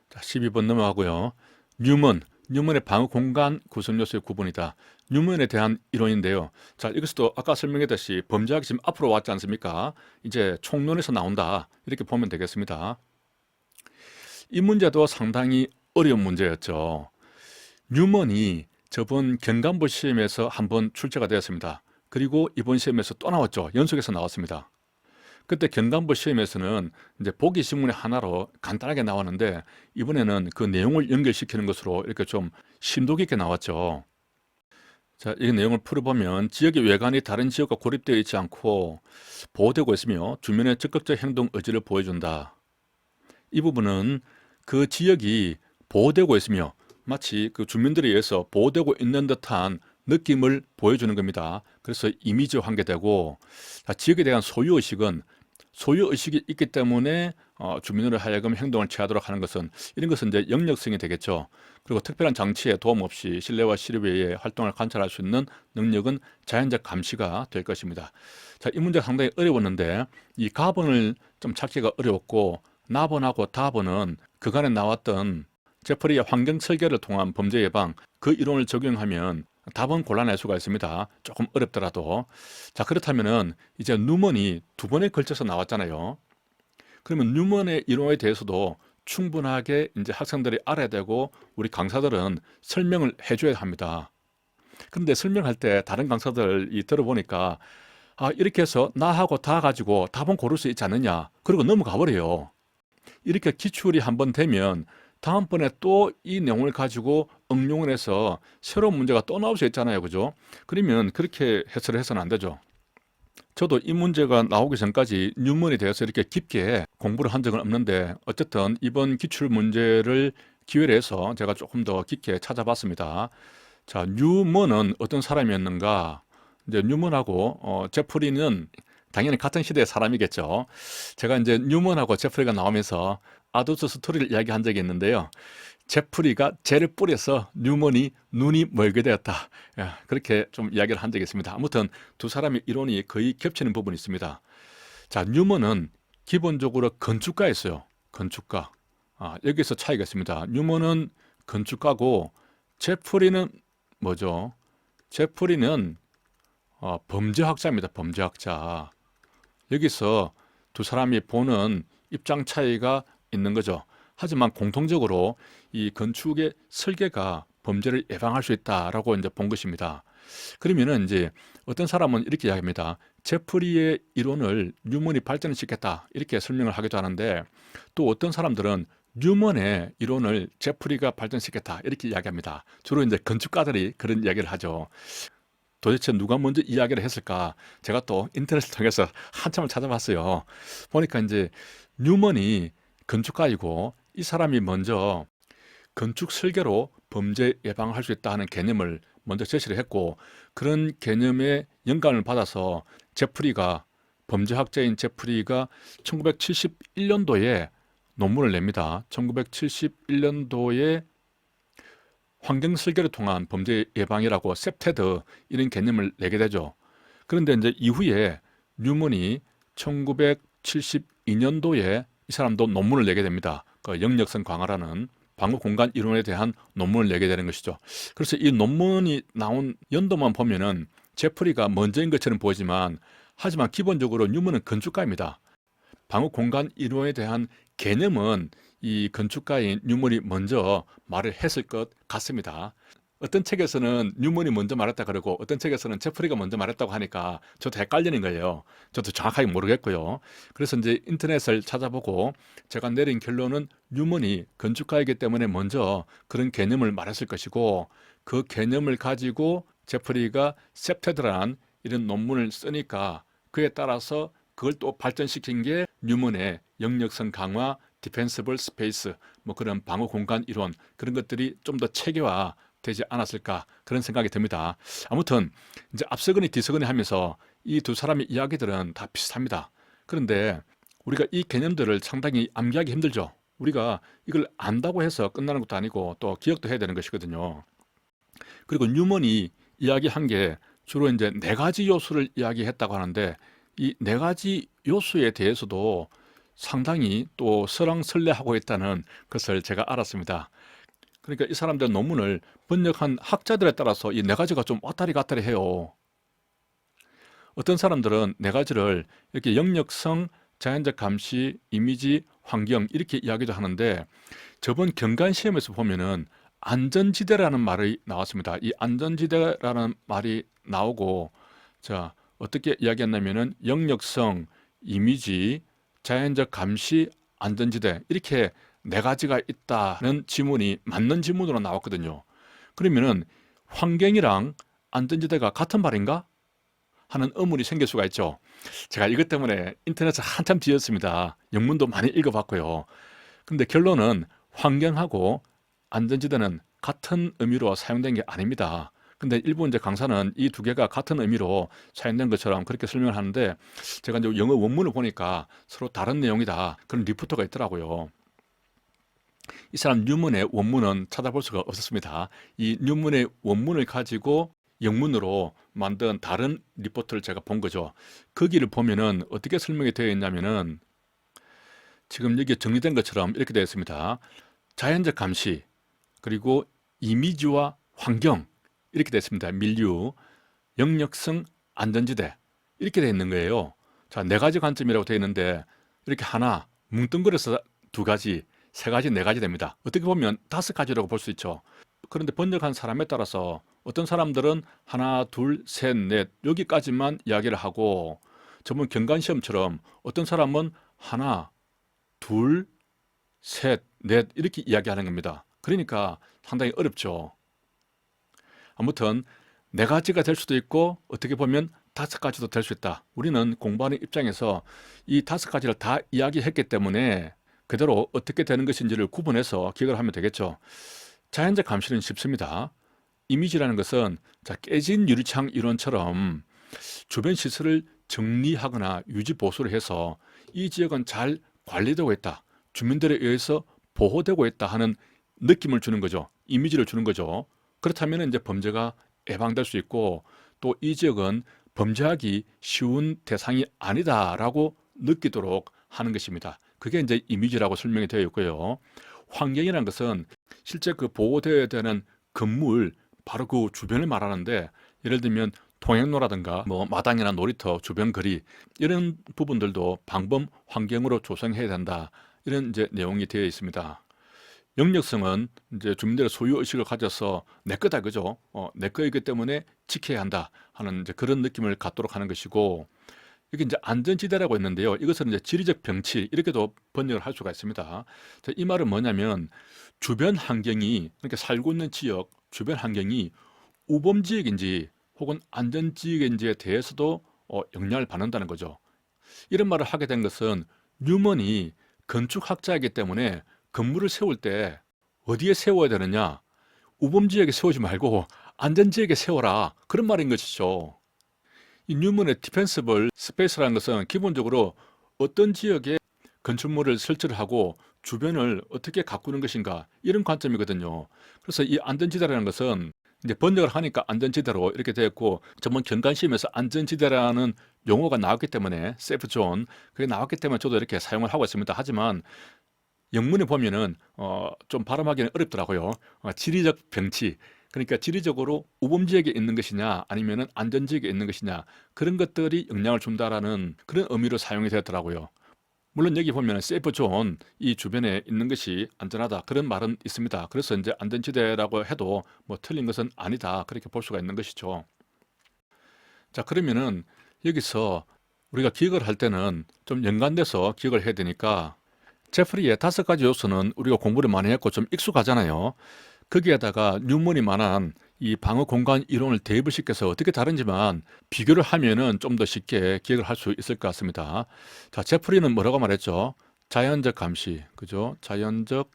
자, 12번 넘어가고요. 뉴먼의 방어 공간 구성 요소의 구분이다. 뉴먼에 대한 이론인데요. 자, 이것도 아까 설명했듯이 범죄학이 지금 앞으로 왔지 않습니까? 이제 총론에서 나온다. 이렇게 보면 되겠습니다. 이 문제도 상당히 어려운 문제였죠. 뉴먼이 저번 경간부 시험에서 한번 출제가 되었습니다. 그리고 이번 시험에서 또 나왔죠. 연속해서 나왔습니다. 그때 경간부 시험에서는 이제 보기 지문의 하나로 간단하게 나왔는데 이번에는 그 내용을 연결시키는 것으로 이렇게 좀 심도 깊게 나왔죠. 자, 이 내용을 풀어보면 지역의 외관이 다른 지역과 고립되어 있지 않고 보호되고 있으며 주민의 적극적 행동 의지를 보여준다. 이 부분은 그 지역이 보호되고 있으며 마치 그 주민들에 의해서 보호되고 있는 듯한 느낌을 보여주는 겁니다. 그래서 이미지와 관계되고 지역에 대한 소유의식이 있기 때문에 주민으로 하여금 행동을 취하도록 하는 것은 이런 것은 이제 영역성이 되겠죠. 그리고 특별한 장치에 도움 없이 실내와 시립 외의 활동을 관찰할 수 있는 능력은 자연적 감시가 될 것입니다. 자, 이 문제가 상당히 어려웠는데 이 가번을 좀 찾기가 어려웠고 나번하고 다번은 그간에 나왔던 제퍼리의 환경 설계를 통한 범죄 예방 그 이론을 적용하면 답은 골라낼 수가 있습니다. 조금 어렵더라도. 자, 그렇다면은 이제 뉴먼이 2번에 걸쳐서 나왔잖아요. 그러면 뉴먼의 이론에 대해서도 충분하게 이제 학생들이 알아야 되고 우리 강사들은 설명을 해줘야 합니다. 그런데 설명할 때 다른 강사들이 들어보니까 이렇게 해서 나하고 다 가지고 답은 고를 수 있지 않느냐. 그리고 넘어가 버려요. 이렇게 기출이 한번 되면 다음번에 또 이 내용을 가지고 응용을 해서 새로운 문제가 또 나올 수 있잖아요. 그죠? 그러면 그렇게 해설을 해서는 안 되죠. 저도 이 문제가 나오기 전까지 뉴먼에 대해서 이렇게 깊게 공부를 한 적은 없는데 어쨌든 이번 기출 문제를 기회로 해서 제가 조금 더 깊게 찾아봤습니다. 자, 뉴먼은 어떤 사람이었는가? 이제 뉴먼하고 제프리는 당연히 같은 시대의 사람이겠죠. 제가 이제 뉴먼하고 제프리가 나오면서 아두스 스토리를 이야기한 적이 있는데요. 제프리가 젤을 뿌려서 뉴먼이 눈이 멀게 되었다. 그렇게 좀 이야기를 한 적이 있습니다. 아무튼 두 사람의 이론이 거의 겹치는 부분이 있습니다. 자, 뉴먼은 기본적으로 건축가였어요. 건축가. 여기서 차이가 있습니다. 뉴먼은 건축가고 제프리는 뭐죠? 제프리는 범죄학자입니다. 범죄학자. 여기서 두 사람이 보는 입장 차이가 있는 거죠. 하지만 공통적으로 이 건축의 설계가 범죄를 예방할 수 있다라고 이제 본 것입니다. 그러면은 이제 어떤 사람은 이렇게 이야기합니다. 제프리의 이론을 뉴먼이 발전시켰다 이렇게 설명을 하기도 하는데 또 어떤 사람들은 뉴먼의 이론을 제프리가 발전시켰다 이렇게 이야기합니다. 주로 이제 건축가들이 그런 이야기를 하죠. 도대체 누가 먼저 이야기를 했을까? 제가 또 인터넷을 통해서 한참을 찾아봤어요. 보니까 이제 뉴먼이 건축가이고 이 사람이 먼저 건축 설계로 범죄 예방할 수 있다는 개념을 먼저 제시를 했고 그런 개념에 영감을 받아서 범죄학자인 제프리가 1971년도에 논문을 냅니다. 1971년도에 환경 설계를 통한 범죄 예방이라고 셉테드 이런 개념을 내게 되죠. 그런데 이제 이후에 뉴먼이 1972년도에 이 사람도 논문을 내게 됩니다. 그 영역성 강화라는 방어 공간 이론에 대한 논문을 내게 되는 것이죠. 그래서 이 논문이 나온 연도만 보면은 제프리가 먼저인 것처럼 보이지만 하지만 기본적으로 뉴먼은 건축가입니다. 방어 공간 이론에 대한 개념은 이 건축가인 뉴먼이 먼저 말을 했을 것 같습니다. 어떤 책에서는 뉴먼이 먼저 말했다 그러고 어떤 책에서는 제프리가 먼저 말했다고 하니까 저도 헷갈리는 거예요. 저도 정확하게 모르겠고요. 그래서 이제 인터넷을 찾아보고 제가 내린 결론은 뉴먼이 건축가이기 때문에 먼저 그런 개념을 말했을 것이고 그 개념을 가지고 제프리가 셉테드라는 이런 논문을 쓰니까 그에 따라서 그걸 또 발전시킨 게 뉴먼의 영역성 강화, 디펜서블 스페이스, 뭐 그런 방어 공간 이론 그런 것들이 좀 더 체계화 되지 않았을까 그런 생각이 듭니다. 아무튼 이제 앞서거니 뒤서거니 하면서 이 두 사람의 이야기들은 다 비슷합니다. 그런데 우리가 이 개념들을 상당히 암기하기 힘들죠. 우리가 이걸 안다고 해서 끝나는 것도 아니고 또 기억도 해야 되는 것이거든요. 그리고 뉴먼이 이야기한 게 주로 이제 네 가지 요소를 이야기했다고 하는데 이 네 가지 요소에 대해서도 상당히 또 설왕설래하고 있다는 것을 제가 알았습니다. 그러니까 이 사람들 논문을 번역한 학자들에 따라서 이 네 가지가 좀 왔다리 갔다리 해요. 어떤 사람들은 네 가지를 이렇게 영역성, 자연적 감시, 이미지, 환경 이렇게 이야기도 하는데 저번 경관 시험에서 보면은 안전지대라는 말이 나왔습니다. 이 안전지대라는 말이 나오고 자 어떻게 이야기했냐면은 영역성, 이미지, 자연적 감시, 안전지대 이렇게 네 가지가 있다는 지문이 맞는 지문으로 나왔거든요. 그러면은 환경이랑 안전지대가 같은 말인가? 하는 의문이 생길 수가 있죠. 제가 이것 때문에 인터넷을 한참 뒤졌습니다. 영문도 많이 읽어봤고요. 근데 결론은 환경하고 안전지대는 같은 의미로 사용된 게 아닙니다. 근데 일부 이제 강사는 이 두 개가 같은 의미로 사용된 것처럼 그렇게 설명을 하는데 제가 이제 영어 원문을 보니까 서로 다른 내용이다. 그런 리포터가 있더라고요. 이 사람 뉴먼의 원문은 찾아볼 수가 없었습니다. 이 뉴먼의 원문을 가지고 영문으로 만든 다른 리포트를 제가 본 거죠. 거기를 보면은 어떻게 설명이 되어 있냐면은 지금 여기 정리된 것처럼 이렇게 되어 있습니다. 자연적 감시, 그리고 이미지와 환경 이렇게 되어 있습니다. 밀류, 영역성, 안전지대 이렇게 되어 있는 거예요. 자, 네 가지 관점이라고 되어 있는데 이렇게 하나 뭉뚱그려서 두 가지, 세 가지, 네 가지 됩니다. 어떻게 보면 다섯 가지라고 볼 수 있죠. 그런데 번역한 사람에 따라서 어떤 사람들은 하나, 둘, 셋, 넷 여기까지만 이야기를 하고 전문 경관시험처럼 어떤 사람은 하나, 둘, 셋, 넷 이렇게 이야기하는 겁니다. 그러니까 상당히 어렵죠. 아무튼 네 가지가 될 수도 있고 어떻게 보면 다섯 가지도 될 수 있다. 우리는 공부하는 입장에서 이 다섯 가지를 다 이야기했기 때문에 그대로 어떻게 되는 것인지를 구분해서 기억을 하면 되겠죠. 자연적 감시는 쉽습니다. 이미지라는 것은 자, 깨진 유리창 이론처럼 주변 시설을 정리하거나 유지 보수를 해서 이 지역은 잘 관리되고 있다. 주민들에 의해서 보호되고 있다 하는 느낌을 주는 거죠. 이미지를 주는 거죠. 그렇다면 이제 범죄가 예방될 수 있고 또 이 지역은 범죄하기 쉬운 대상이 아니다라고 느끼도록 하는 것입니다. 그게 이제 이미지라고 설명이 되어 있고요. 환경이라는 것은 실제 그 보호되어야 되는 건물 바로 그 주변을 말하는데 예를 들면 통행로라든가 뭐 마당이나 놀이터 주변 거리 이런 부분들도 방범 환경으로 조성해야 된다. 이런 이제 내용이 되어 있습니다. 영역성은 이제 주민들의 소유 의식을 가져서 내 거다 그죠? 내 거이기 때문에 지켜야 한다 하는 이제 그런 느낌을 갖도록 하는 것이고 이게 이제 안전지대라고 했는데요. 이것은 이제 지리적 병치 이렇게도 번역을 할 수가 있습니다. 자, 이 말은 뭐냐면 주변 환경이 그러니까 살고 있는 지역 주변 환경이 우범 지역인지 혹은 안전 지역인지에 대해서도 영향을 받는다는 거죠. 이런 말을 하게 된 것은 뉴먼이 건축학자이기 때문에 건물을 세울 때 어디에 세워야 되느냐? 우범 지역에 세우지 말고 안전 지역에 세워라. 그런 말인 것이죠. 이 뉴먼의 디펜서블 스페이스라는 것은 기본적으로 어떤 지역에 건축물을 설치를 하고 주변을 어떻게 가꾸는 것인가 이런 관점이거든요. 그래서 이 안전지대라는 것은 이제 번역을 하니까 안전지대로 이렇게 되었고 전문 경관시험에서 안전지대라는 용어가 나왔기 때문에 세이프 존 그게 나왔기 때문에 저도 이렇게 사용을 하고 있습니다. 하지만 영문에 보면은 좀 발음하기는 어렵더라고요. 지리적 병치 그러니까 지리적으로 우범지역에 있는 것이냐 아니면은 안전지역에 있는 것이냐 그런 것들이 영향을 준다라는 그런 의미로 사용이 되었더라고요. 물론 여기 보면 세이프 존 이 주변에 있는 것이 안전하다 그런 말은 있습니다. 그래서 이제 안전지대라고 해도 뭐 틀린 것은 아니다 그렇게 볼 수가 있는 것이죠. 자, 그러면은 여기서 우리가 기억을 할 때는 좀 연관돼서 기억을 해야 되니까 제프리의 5가지 요소는 우리가 공부를 많이 했고 좀 익숙하잖아요. 거기에다가 뉴먼이 만한 이 방어 공간 이론을 대입을 시켜서 어떻게 다른지만 비교를 하면은 좀 더 쉽게 기억을 할 수 있을 것 같습니다. 자, 제프리는 뭐라고 말했죠? 자연적 감시, 그죠? 자연적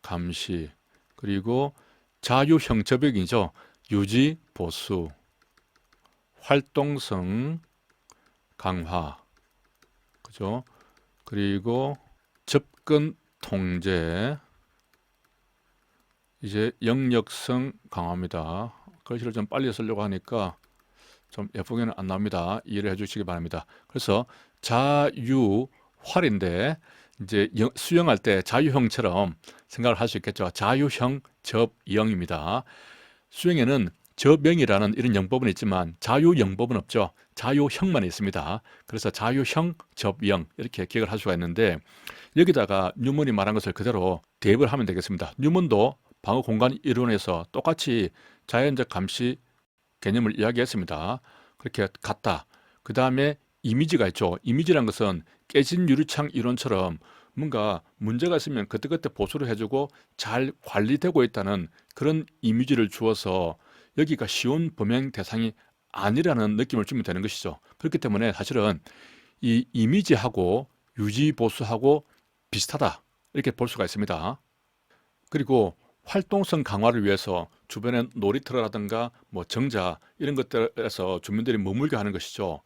감시, 그리고 자유형 저벽이죠. 유지, 보수, 활동성 강화, 그죠? 그리고 접근 통제, 이제 영역성 강화입니다. 글씨를 좀 빨리 쓰려고 하니까 좀 예쁘게는 안 나옵니다. 이해를 해주시기 바랍니다. 그래서 자유활인데 이제 수영할 때 자유형처럼 생각을 할 수 있겠죠. 자유형 접영입니다. 수영에는 접영이라는 이런 영법은 있지만 자유영법은 없죠. 자유형만 있습니다. 그래서 자유형 접영 이렇게 기억을 할 수가 있는데 여기다가 뉴먼이 말한 것을 그대로 대입을 하면 되겠습니다. 뉴먼도 방어 공간 이론에서 똑같이 자연적 감시 개념을 이야기했습니다. 그렇게 같다. 그 다음에 이미지가 있죠. 이미지란 것은 깨진 유리창 이론처럼 뭔가 문제가 있으면 그때그때 보수를 해주고 잘 관리되고 있다는 그런 이미지를 주어서 여기가 쉬운 범행 대상이 아니라는 느낌을 주면 되는 것이죠. 그렇기 때문에 사실은 이 이미지하고 유지 보수하고 비슷하다 이렇게 볼 수가 있습니다. 그리고 활동성 강화를 위해서 주변에 놀이터라든가 뭐 정자 이런 것들에서 주민들이 머물게 하는 것이죠.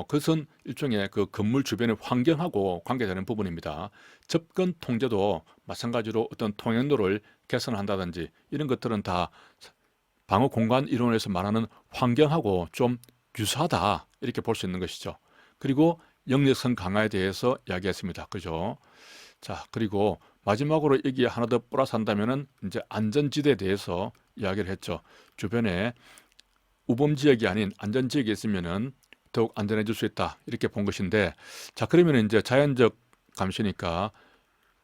그것은 일종의 그 건물 주변의 환경하고 관계되는 부분입니다. 접근 통제도 마찬가지로 어떤 통행로를 개선한다든지 이런 것들은 다 방어 공간 이론에서 말하는 환경하고 좀 유사하다 이렇게 볼 수 있는 것이죠. 그리고 영역성 강화에 대해서 이야기했습니다. 그죠? 자, 그리고 마지막으로 여기에 하나 더 플러스 한다면은 이제 안전지대에 대해서 이야기를 했죠. 주변에 우범 지역이 아닌 안전 지역에 있으면은 더욱 안전해질 수 있다. 이렇게 본 것인데, 자, 그러면 이제 자연적 감시니까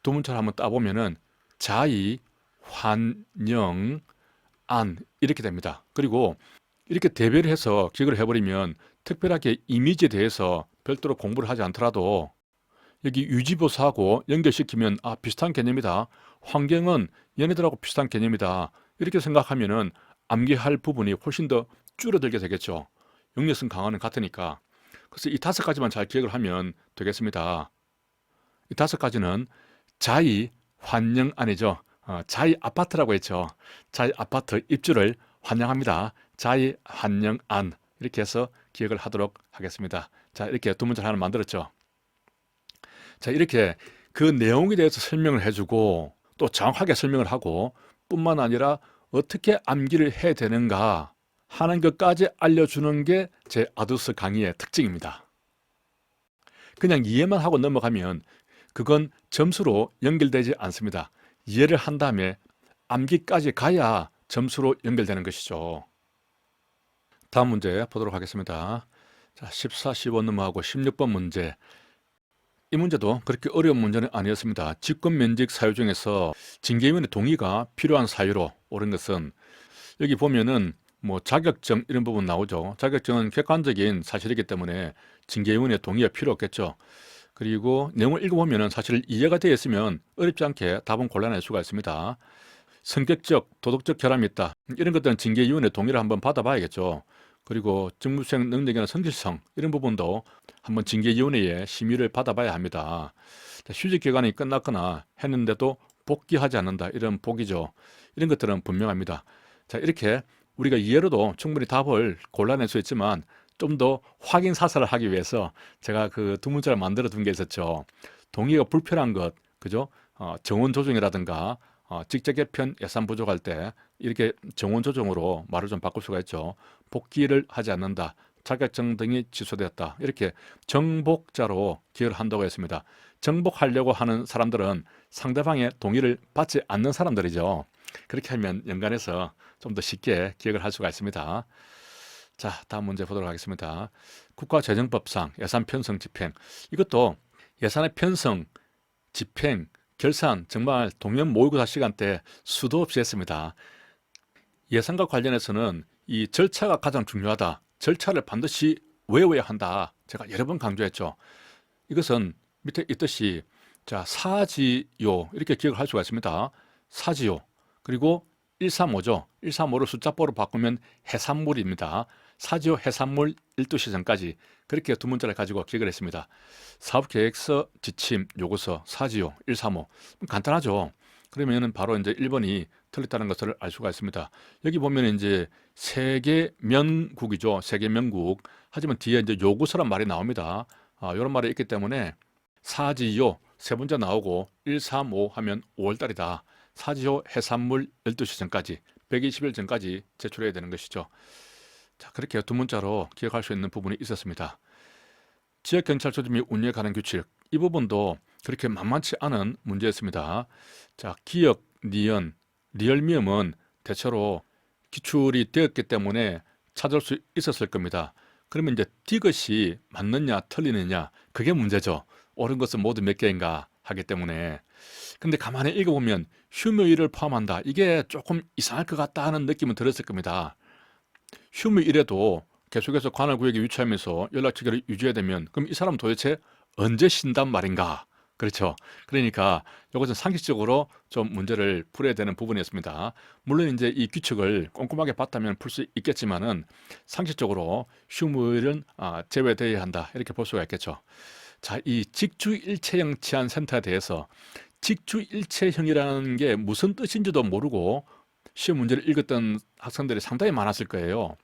두 문자를 한번 따보면은 자의, 환영, 안 이렇게 됩니다. 그리고 이렇게 대별을 해서 기억을 해버리면 특별하게 이미지에 대해서 별도로 공부를 하지 않더라도 여기 유지보수하고 연결시키면 아 비슷한 개념이다. 환경은 얘네들하고 비슷한 개념이다. 이렇게 생각하면은 암기할 부분이 훨씬 더 줄어들게 되겠죠. 역량성 강화는 같으니까. 그래서 이 5가지만 잘 기억을 하면 되겠습니다. 이 5가지는 자의 환영 안이죠. 자의 아파트라고 했죠. 자의 아파트 입주를 환영합니다. 자의 환영 안 이렇게 해서 기억을 하도록 하겠습니다. 자, 이렇게 두 문자를 하나 만들었죠. 자, 이렇게 그 내용에 대해서 설명을 해주고 또 정확하게 설명을 하고 뿐만 아니라 어떻게 암기를 해야 되는가 하는 것까지 알려주는 게 제 아두스 강의의 특징입니다. 그냥 이해만 하고 넘어가면 그건 점수로 연결되지 않습니다. 이해를 한 다음에 암기까지 가야 점수로 연결되는 것이죠. 다음 문제 보도록 하겠습니다. 자, 14, 15 넘어가고 16번 문제. 이 문제도 그렇게 어려운 문제는 아니었습니다. 직권면직 사유 중에서 징계위원의 동의가 필요한 사유로 옳은 것은 여기 보면은 뭐 자격증 이런 부분 나오죠. 자격증은 객관적인 사실이기 때문에 징계위원의 동의가 필요 없겠죠. 그리고 내용을 읽어보면은 사실 이해가 되어 있으면 어렵지 않게 답은 골라낼 수가 있습니다. 성격적, 도덕적 결함이 있다. 이런 것들은 징계위원회 동의를 한번 받아봐야겠죠. 그리고 직무수행 능력이나 성실성 이런 부분도 한번 징계위원회에 심의를 받아봐야 합니다. 휴직 기간이 끝났거나 했는데도 복귀하지 않는다. 이런 복이죠. 이런 것들은 분명합니다. 자, 이렇게 우리가 이해로도 충분히 답을 골라낼 수 있지만 좀 더 확인 사살을 하기 위해서 제가 그 두 문자를 만들어 둔 게 있었죠. 동의가 불필요한 것, 그죠? 정원 조정이라든가 직접 개편 예산 부족할 때 이렇게 정원 조정으로 말을 좀 바꿀 수가 있죠. 복귀를 하지 않는다. 자격증 등이 취소되었다. 이렇게 정복자로 기여를 한다고 했습니다. 정복하려고 하는 사람들은 상대방의 동의를 받지 않는 사람들이죠. 그렇게 하면 연관해서 좀 더 쉽게 기억을 할 수가 있습니다. 자, 다음 문제 보도록 하겠습니다. 국가재정법상 예산 편성 집행. 이것도 예산의 편성, 집행, 결산 정말 동년 모의고사 시간대 수도 없이 했습니다. 예산과 관련해서는 이 절차가 가장 중요하다. 절차를 반드시 외워야 한다. 제가 여러 번 강조했죠. 이것은 밑에 있듯이 자, 사지요 이렇게 기억을 할 수가 있습니다. 사지요. 그리고 135죠. 135를 숫자보로 바꾸면 해산물입니다. 사지요 해산물 12시 전까지 그렇게 두 문자를 가지고 기억을 했습니다. 사업계획서, 지침, 요구서, 사지요 135 간단하죠. 그러면은 바로 이제 1번이 틀렸다는 것을 알 수가 있습니다. 여기 보면 이제 세계면국이죠. 세계면국. 하지만 뒤에 이제 요구서란 말이 나옵니다. 이런 말이 있기 때문에 사지요 세 번째 나오고 135 하면 5월달이다. 사지요 해산물 12시 전까지 120일 전까지 제출해야 되는 것이죠. 자, 그렇게 두 문자로 기억할 수 있는 부분이 있었습니다. 지역경찰서 및 운영에 관한 규칙 이 부분도 그렇게 만만치 않은 문제였습니다. 자, 기역, 니은, 리얼미음은 대체로 기출이 되었기 때문에 찾을 수 있었을 겁니다. 그러면 이제 디귿이 맞느냐 틀리느냐 그게 문제죠. 옳은 것은 모두 몇 개인가 하기 때문에. 근데 가만히 읽어보면 휴무일을 포함한다. 이게 조금 이상할 것 같다 하는 느낌은 들었을 겁니다. 휴무일에도 계속해서 관할구역에 위치하면서 연락처를 유지해야 되면 그럼 이 사람 도대체 언제 쉰단 말인가? 그렇죠. 그러니까 이것은 상식적으로 좀 문제를 풀어야 되는 부분이었습니다. 물론 이제 이 규칙을 꼼꼼하게 봤다면 풀 수 있겠지만은 상식적으로 휴무일은 제외되어야 한다 이렇게 볼 수가 있겠죠. 자, 이 직주일체형 치안센터에 대해서 직주일체형이라는 게 무슨 뜻인지도 모르고 시험 문제를 읽었던 학생들이 상당히 많았을 거예요.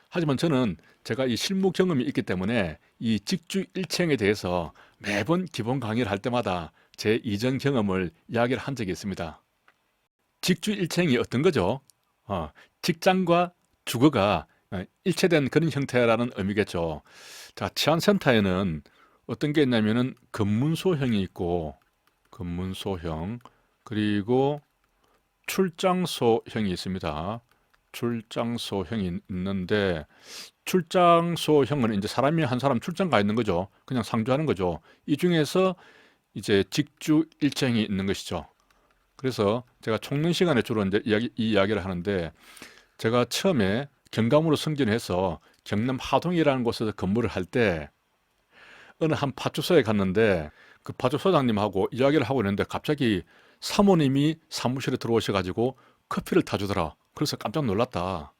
하지만 저는 제가 이 실무 경험이 있기 때문에 이 직주일체형에 대해서 매번 기본 강의를 할 때마다 제 이전 경험을 이야기를 한 적이 있습니다. 직주일체형이 어떤 거죠? 직장과 주거가 일체된 그런 형태라는 의미겠죠. 자, 치안센터에는 어떤 게 있냐면은 검문소형이 있고 검문소형 그리고 출장소형이 있습니다. 출장소형이 있는데 출장소형은 이제 사람이 한 사람 출장 가 있는 거죠. 그냥 상주하는 거죠. 이 중에서 이제 직주일체형이 있는 것이죠. 그래서 제가 총론 시간에 주로 이제 이 이야기를 하는데 제가 처음에 경감으로 승진해서 경남 하동이라는 곳에서 근무를 할 때 어느 한 파출소에 갔는데 그 파출소장님하고 이야기를 하고 있는데 갑자기 사모님이 사무실에 들어오셔가지고 커피를 타주더라. 그래서 깜짝 놀랐다.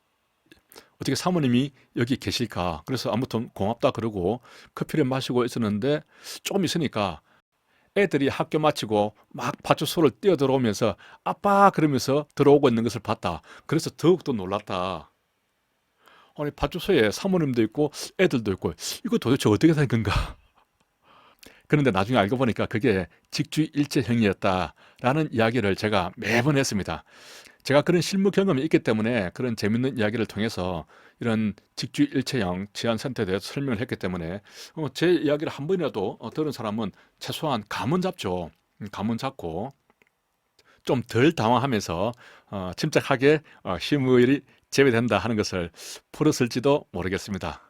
어떻게 사모님이 여기 계실까? 그래서 아무튼 고맙다 그러고 커피를 마시고 있었는데 조금 있으니까 애들이 학교 마치고 막 파출소를 뛰어들어오면서 아빠 그러면서 들어오고 있는 것을 봤다. 그래서 더욱더 놀랐다. 아니 파출소에 사모님도 있고 애들도 있고 이거 도대체 어떻게 된 건가? 그런데 나중에 알고 보니까 그게 직주일체형이었다라는 이야기를 제가 매번 했습니다. 제가 그런 실무 경험이 있기 때문에 그런 재밌는 이야기를 통해서 이런 직주일체형 치안센터에 대해서 설명을 했기 때문에 제 이야기를 한 번이라도 들은 사람은 최소한 감은 잡죠. 감은 잡고 좀 덜 당황하면서 침착하게 실무일이 제외된다 하는 것을 풀었을지도 모르겠습니다.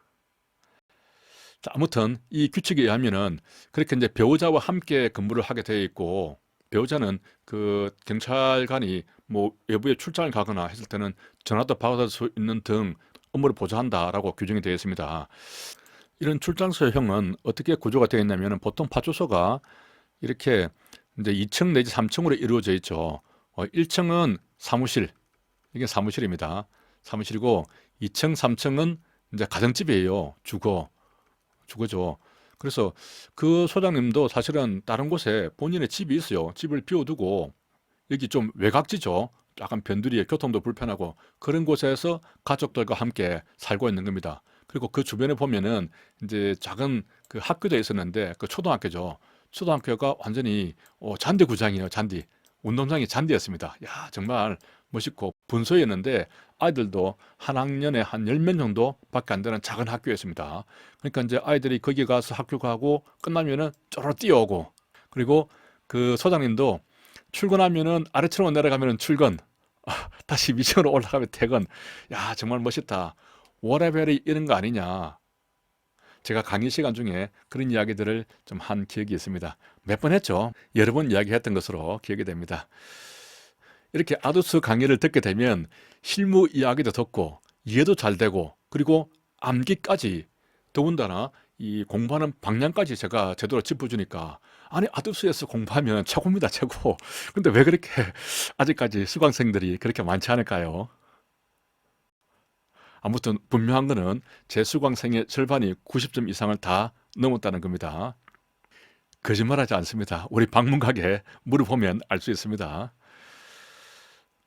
자, 아무튼 이 규칙에 의하면은 그렇게 이제 배우자와 함께 근무를 하게 되어 있고 배우자는 그 경찰관이 뭐 외부에 출장을 가거나 했을 때는 전화도 받을 수 있는 등 업무를 보좌한다라고 규정이 되어 있습니다. 이런 출장소형은 어떻게 구조가 되어 있냐면은 보통 파출소가 이렇게 이제 2층 내지 3층으로 이루어져 있죠. 1층은 사무실, 이게 사무실입니다. 사무실이고 2층, 3층은 이제 가정집이에요. 주거죠. 그래서 그 소장님도 사실은 다른 곳에 본인의 집이 있어요. 집을 비워두고 여기 좀 외곽지죠. 약간 변두리에 교통도 불편하고 그런 곳에서 가족들과 함께 살고 있는 겁니다. 그리고 그 주변에 보면은 이제 작은 그 학교도 있었는데 그 초등학교죠. 초등학교가 완전히 잔디구장이에요. 잔디. 운동장이 잔디였습니다. 야, 정말 멋있고 분소였는데 아이들도 한 학년에 한 10명 정도 밖에 안 되는 작은 학교였습니다. 그러니까 이제 아이들이 거기 가서 학교 가고 끝나면은 쪼르르 뛰어오고 그리고 그 소장님도 출근하면은 아래층으로 내려가면은 출근 다시 위층으로 올라가면 퇴근. 야, 정말 멋있다. 워라벨이 이런 거 아니냐. 제가 강의 시간 중에 그런 이야기들을 좀 한 기억이 있습니다. 몇 번 했죠. 여러 번 이야기했던 것으로 기억이 됩니다. 이렇게 아두스 강의를 듣게 되면 실무 이야기도 듣고 이해도 잘 되고 그리고 암기까지 더군다나 이 공부하는 방향까지 제가 제대로 짚어주니까 아니 아두스에서 공부하면 최고입니다 최고. 근데 왜 그렇게 아직까지 수강생들이 그렇게 많지 않을까요? 아무튼 분명한 거는 제 수강생의 절반이 90점 이상을 다 넘었다는 겁니다. 거짓말하지 않습니다. 우리 방문각에 물어보면 알 수 있습니다.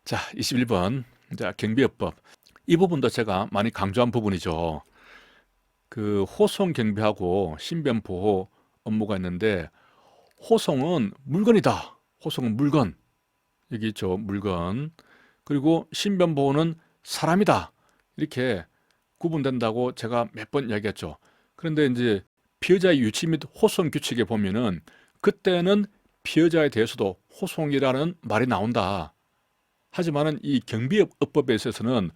자, 21번. 자, 경비업법. 이 부분도 제가 많이 강조한 부분이죠. 그 호송 경비하고 신변 보호 업무가 있는데 호송은 물건이다. 호송은 물건. 여기 있죠. 물건. 그리고 신변 보호는 사람이다. 이렇게 구분된다고 제가 몇 번 이야기했죠. 그런데 이제 피해자의 유치 및 호송 규칙에 보면은 그때는 피해자에 대해서도 호송이라는 말이 나온다. 하지만은 이 경비업법에 있어서는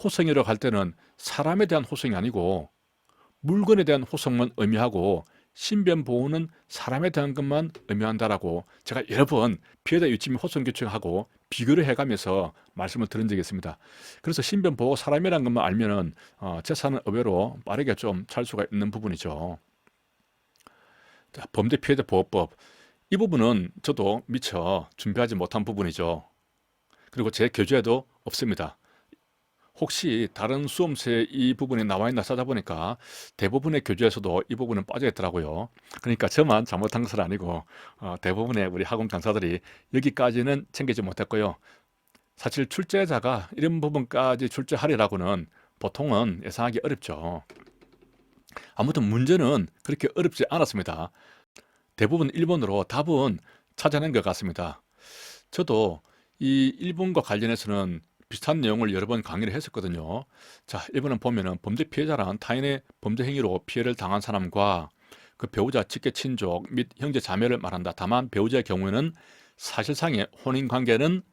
호송이라고 할 때는 사람에 대한 호송이 아니고 물건에 대한 호송만 의미하고 신변 보호는 사람에 대한 것만 의미한다라고 제가 여러 번 피해자 유치 및 호송 규칙하고 비교를 해가면서 말씀을 드린 적이 있습니다. 그래서 신변 보호 사람이라는 것만 알면은 재산은 의외로 빠르게 좀 찰 수가 있는 부분이죠. 자, 범죄 피해자 보호법. 이 부분은 저도 미처 준비하지 못한 부분이죠. 그리고 제 교재에도 없습니다. 혹시 다른 수험서에 이 부분이 나와 있나 찾아보니까 대부분의 교재에서도 이 부분은 빠져 있더라고요. 그러니까 저만 잘못한 것은 아니고 대부분의 우리 학원 강사들이 여기까지는 챙기지 못했고요. 사실 출제자가 이런 부분까지 출제하리라고는 보통은 예상하기 어렵죠. 아무튼 문제는 그렇게 어렵지 않았습니다. 대부분 1번으로 답은 찾아낸 것 같습니다. 저도 이 1번과 관련해서는 비슷한 내용을 여러 번 강의를 했었거든요. 자, 1번은 보면은 범죄 피해자란 타인의 범죄 행위로 피해를 당한 사람과 그 배우자 직계 친족 및 형제 자매를 말한다. 다만 배우자의 경우에는 사실상의 혼인 관계는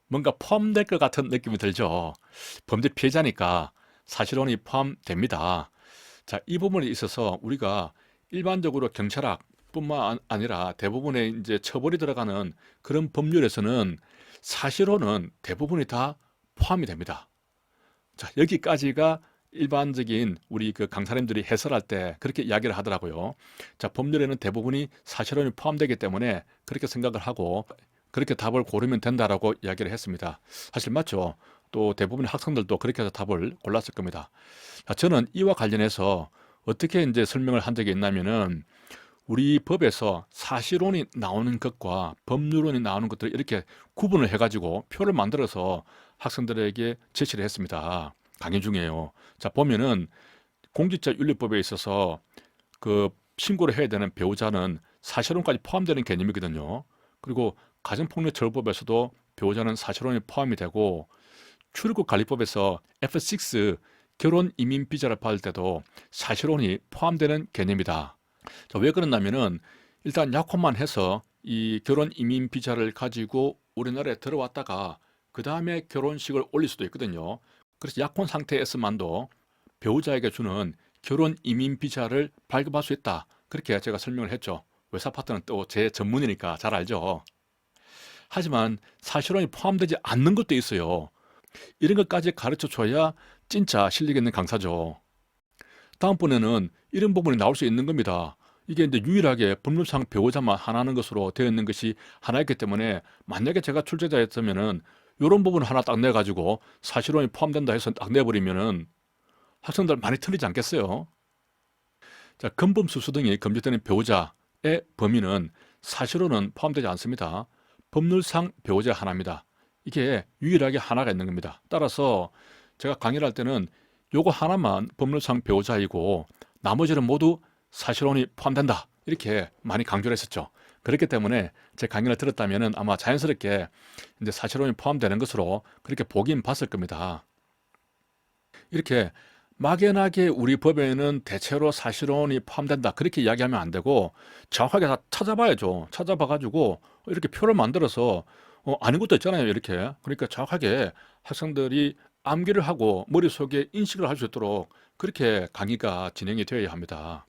뭔가 포함될 것 같은 느낌이 들죠. 범죄 피해자니까 사실혼이 포함됩니다. 자, 이 부분에 있어서 우리가 일반적으로 경찰학뿐만 아니라 대부분의 이제 처벌이 들어가는 그런 법률에서는 사실혼은 대부분이 다 포함이 됩니다. 자, 여기까지가 일반적인 우리 그 강사님들이 해설할 때 그렇게 이야기를 하더라고요. 자, 법률에는 대부분이 사실혼이 포함되기 때문에 그렇게 생각을 하고 그렇게 답을 고르면 된다라고 이야기를 했습니다. 사실 맞죠? 또 대부분의 학생들도 그렇게 해서 답을 골랐을 겁니다. 자, 저는 이와 관련해서 어떻게 이제 설명을 한 적이 있냐면은 우리 법에서 사실혼이 나오는 것과 법률혼이 나오는 것들을 이렇게 구분을 해가지고 표를 만들어서 학생들에게 제시를 했습니다. 강의 중에요. 자, 보면은 공직자윤리법에 있어서 그 신고를 해야 되는 배우자는 사실혼까지 포함되는 개념이거든요. 그리고 가정폭력처벌법에서도 배우자는 사실혼이 포함이 되고 출국관리법에서 F6 결혼 이민 비자를 받을 때도 사실혼이 포함되는 개념이다. 자, 왜 그러냐면은 일단 약혼만 해서 이 결혼 이민 비자를 가지고 우리나라에 들어왔다가 그 다음에 결혼식을 올릴 수도 있거든요. 그래서 약혼 상태에서만도 배우자에게 주는 결혼 이민 비자를 발급할 수 있다. 그렇게 제가 설명을 했죠. 외사 파트는 또 제 전문이니까 잘 알죠. 하지만 사실혼이 포함되지 않는 것도 있어요. 이런 것까지 가르쳐 줘야 진짜 실력 있는 강사죠. 다음번에는 이런 부분이 나올 수 있는 겁니다. 이게 이제 유일하게 법률상 배우자만 하나는 것으로 되어 있는 것이 하나였기 때문에 만약에 제가 출제자였으면은 이런 부분 하나 딱 내가지고 사실혼이 포함된다 해서 딱 내버리면은 학생들 많이 틀리지 않겠어요? 자, 금범수수 등이 금지되는 배우자의 범위는 사실혼은 포함되지 않습니다. 법률상 배우자 하나입니다. 이게 유일하게 하나가 있는 겁니다. 따라서 제가 강의를 할 때는 요거 하나만 법률상 배우자이고 나머지는 모두 사실혼이 포함된다. 이렇게 많이 강조를 했었죠. 그렇기 때문에 제 강의를 들었다면 아마 자연스럽게 이제 사실혼이 포함되는 것으로 그렇게 보긴 봤을 겁니다. 이렇게 막연하게 우리 법에는 대체로 사실혼이 포함된다. 그렇게 이야기하면 안 되고 정확하게 다 찾아봐야죠. 찾아봐가지고 이렇게 표를 만들어서 아닌 것도 있잖아요. 이렇게. 그러니까 정확하게 학생들이 암기를 하고 머릿속에 인식을 할 수 있도록 그렇게 강의가 진행이 되어야 합니다.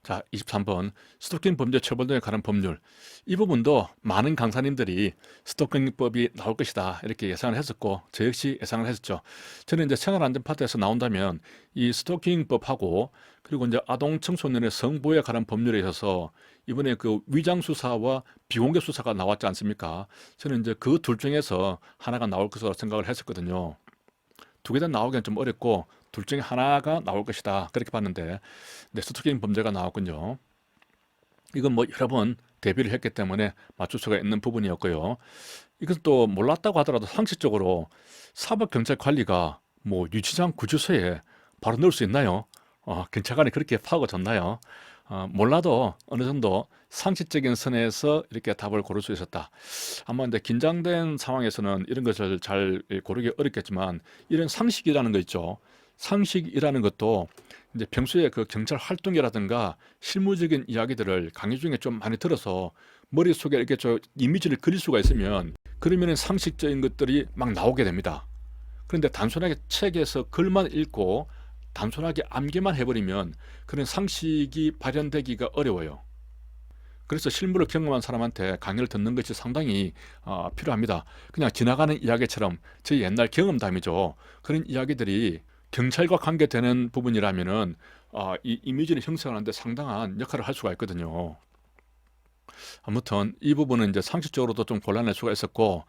자, 23번 스토킹 범죄 처벌 등에 관한 법률. 이 부분도 많은 강사님들이 스토킹법이 나올 것이다 이렇게 예상을 했었고 저 역시 예상을 했었죠. 저는 이제 생활안전파트에서 나온다면 이 스토킹법하고 그리고 이제 아동 청소년의 성보호에 관한 법률에 있어서 이번에 그 위장 수사와 비공개 수사가 나왔지 않습니까? 저는 이제 그 둘 중에서 하나가 나올 것으로 생각을 했었거든요. 두 개 다 나오기는 좀 어렵고 둘 중에 하나가 나올 것이다 그렇게 봤는데 네, 스토킹 범죄가 나왔군요. 이건 뭐 여러 번 대비를 했기 때문에 맞출 수가 있는 부분이었고요. 이것은 또 몰랐다고 하더라도 상식적으로 사법경찰관리가 뭐 유치장 구치소에 바로 넣을 수 있나요? 경찰관이 그렇게 파고졌나요? 몰라도 어느 정도 상식적인 선에서 이렇게 답을 고를 수 있었다. 아마 이제 긴장된 상황에서는 이런 것을 잘 고르기 어렵겠지만 이런 상식이라는 거 있죠. 상식이라는 것도 이제 평소에 그 경찰 활동이라든가 실무적인 이야기들을 강의 중에 좀 많이 들어서 머릿속에 이렇게 저 이미지를 그릴 수가 있으면 그러면 상식적인 것들이 막 나오게 됩니다. 그런데 단순하게 책에서 글만 읽고 단순하게 암기만 해버리면 그런 상식이 발현되기가 어려워요. 그래서 실무를 경험한 사람한테 강의를 듣는 것이 상당히 필요합니다. 그냥 지나가는 이야기처럼 제 옛날 경험담이죠. 그런 이야기들이 경찰과 관계되는 부분이라면은 이 이미지를 형성하는데 상당한 역할을 할 수가 있거든요. 아무튼 이 부분은 이제 상식적으로도 좀 곤란할 수가 있었고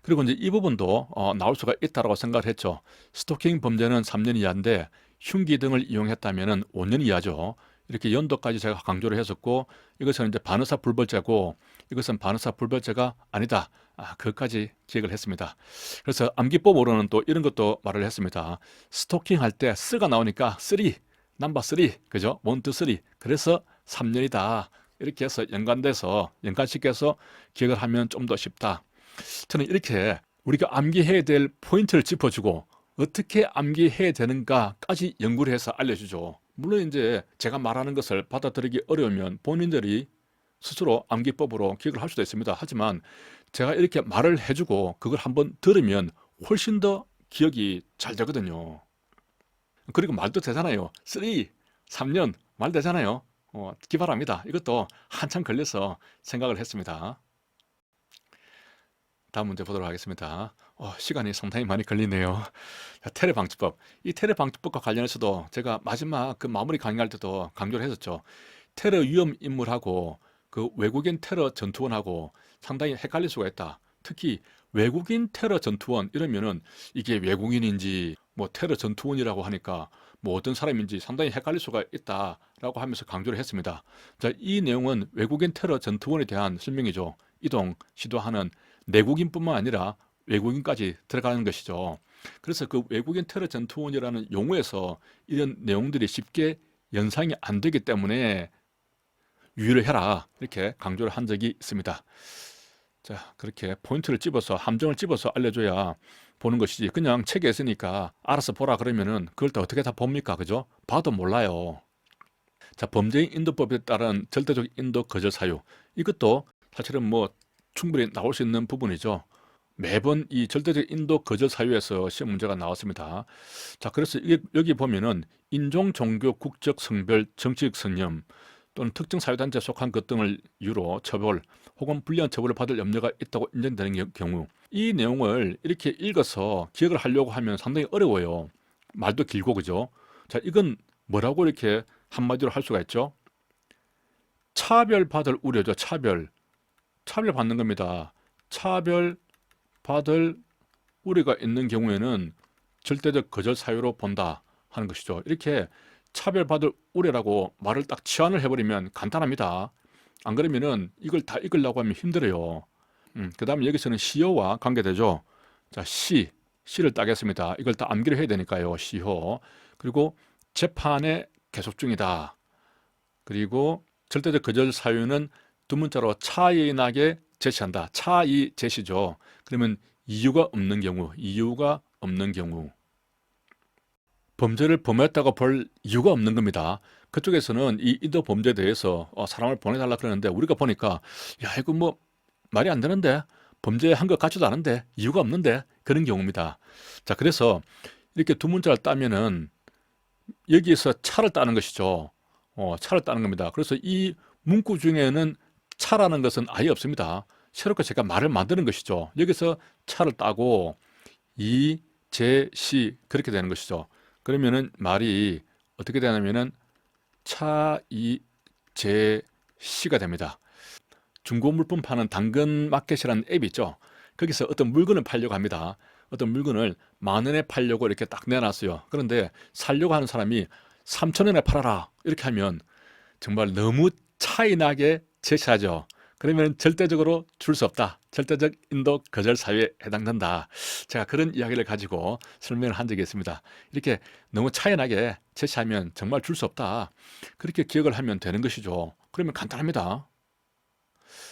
그리고 이제 이 부분도 나올 수가 있다라고 생각을 했죠. 스토킹 범죄는 3년 이하인데 흉기 등을 이용했다면은 5년 이하죠. 이렇게 연도까지 제가 강조를 했었고 이것은 이제 반의사 불벌죄고 이것은 반의사 불벌죄가 아니다. 그것까지 기억을 했습니다. 그래서 암기법으로는 또 이런 것도 말을 했습니다. 스토킹 할 때 쓰가 나오니까 3, 넘버 3, 그죠? 1, 2, 3. 그래서 3년이다. 이렇게 해서 연관시켜서 기억을 하면 좀 더 쉽다. 저는 이렇게 우리가 암기해야 될 포인트를 짚어주고 어떻게 암기해야 되는가까지 연구를 해서 알려주죠. 물론 이제 제가 말하는 것을 받아들이기 어려우면 본인들이 스스로 암기법으로 기억을 할 수도 있습니다. 하지만 제가 이렇게 말을 해주고 그걸 한번 들으면 훨씬 더 기억이 잘 되거든요. 그리고 말도 되잖아요. 3, 3년 말 되잖아요. 기발합니다. 이것도 한참 걸려서 생각을 했습니다. 다음 문제 보도록 하겠습니다. 시간이 상당히 많이 걸리네요. 자, 테러 방지법. 이 테러 방지법과 관련해서도 제가 마지막 그 마무리 강의할 때도 강조를 했었죠. 테러 위험 인물하고 그 외국인 테러 전투원하고 상당히 헷갈릴 수가 있다. 특히 외국인 테러 전투원 이러면은 이게 외국인인지 뭐 테러 전투원이라고 하니까 뭐 어떤 사람인지 상당히 헷갈릴 수가 있다라고 하면서 강조를 했습니다. 자, 이 내용은 외국인 테러 전투원에 대한 설명이죠. 이동 시도하는 내국인뿐만 아니라 외국인까지 들어가는 것이죠. 그래서 그 외국인 테러 전투원이라는 용어에서 이런 내용들이 쉽게 연상이 안 되기 때문에 유의를 해라 이렇게 강조를 한 적이 있습니다. 자, 그렇게 포인트를 집어서 함정을 집어서 알려줘야 보는 것이지 그냥 책에 있으니까 알아서 보라 그러면은 그걸 또 어떻게 다 봅니까? 그죠? 봐도 몰라요. 자, 범죄인 인도법에 따른 절대적 인도 거절 사유. 이것도 사실은 뭐 충분히 나올 수 있는 부분이죠. 매번 이 절대적 인도 거절 사유에서 시험 문제가 나왔습니다. 자, 그래서 여기 보면은 인종, 종교, 국적, 성별, 정치적 선념 또는 특정 사회단체에 속한 것 등을 이유로 처벌 혹은 불리한 처벌을 받을 염려가 있다고 인정되는 경우 이 내용을 이렇게 읽어서 기억을 하려고 하면 상당히 어려워요. 말도 길고 그죠? 자, 이건 뭐라고 이렇게 한마디로 할 수가 있죠? 차별받을 우려죠. 차별받는 겁니다. 차별받을 우려가 있는 경우에는 절대적 거절 사유로 본다 하는 것이죠. 이렇게 차별받을 우려라고 말을 딱 치환을 해버리면 간단합니다. 안 그러면은 이걸 다 읽으려고 하면 힘들어요. 그 다음에 여기서는 시효와 관계되죠. 자, 시를 따겠습니다. 이걸 다 암기를 해야 되니까요. 시효. 그리고 재판에 계속 중이다. 그리고 절대적 거절 사유는 두 문자로 차이나게 제시한다. 차이 제시죠. 그러면 이유가 없는 경우. 범죄를 범했다고 볼 이유가 없는 겁니다. 그쪽에서는 이 인도 범죄에 대해서 사람을 보내달라 그러는데 우리가 보니까 야 이거 뭐 말이 안 되는데 범죄한 것 같지도 않은데 이유가 없는데 그런 경우입니다. 자, 그래서 이렇게 두 문자를 따면은 여기에서 차를 따는 것이죠. 차를 따는 겁니다. 그래서 이 문구 중에는 차라는 것은 아예 없습니다. 새롭게 제가 말을 만드는 것이죠. 여기서 차를 따고 이, 제, 시 그렇게 되는 것이죠. 그러면은 말이 어떻게 되냐면은 차, 이, 제, 시가 됩니다. 중고물품 파는 당근마켓이라는 앱이 있죠. 거기서 어떤 물건을 팔려고 합니다. 어떤 물건을 10,000원에 팔려고 이렇게 딱 내놨어요. 그런데 살려고 하는 사람이 3,000원에 팔아라 이렇게 하면 정말 너무 차이 나게 제시하죠. 그러면 절대적으로 줄 수 없다. 절대적 인도 거절 사유에 해당된다. 제가 그런 이야기를 가지고 설명을 한 적이 있습니다. 이렇게 너무 차이 나게 제시하면 정말 줄 수 없다. 그렇게 기억을 하면 되는 것이죠. 그러면 간단합니다.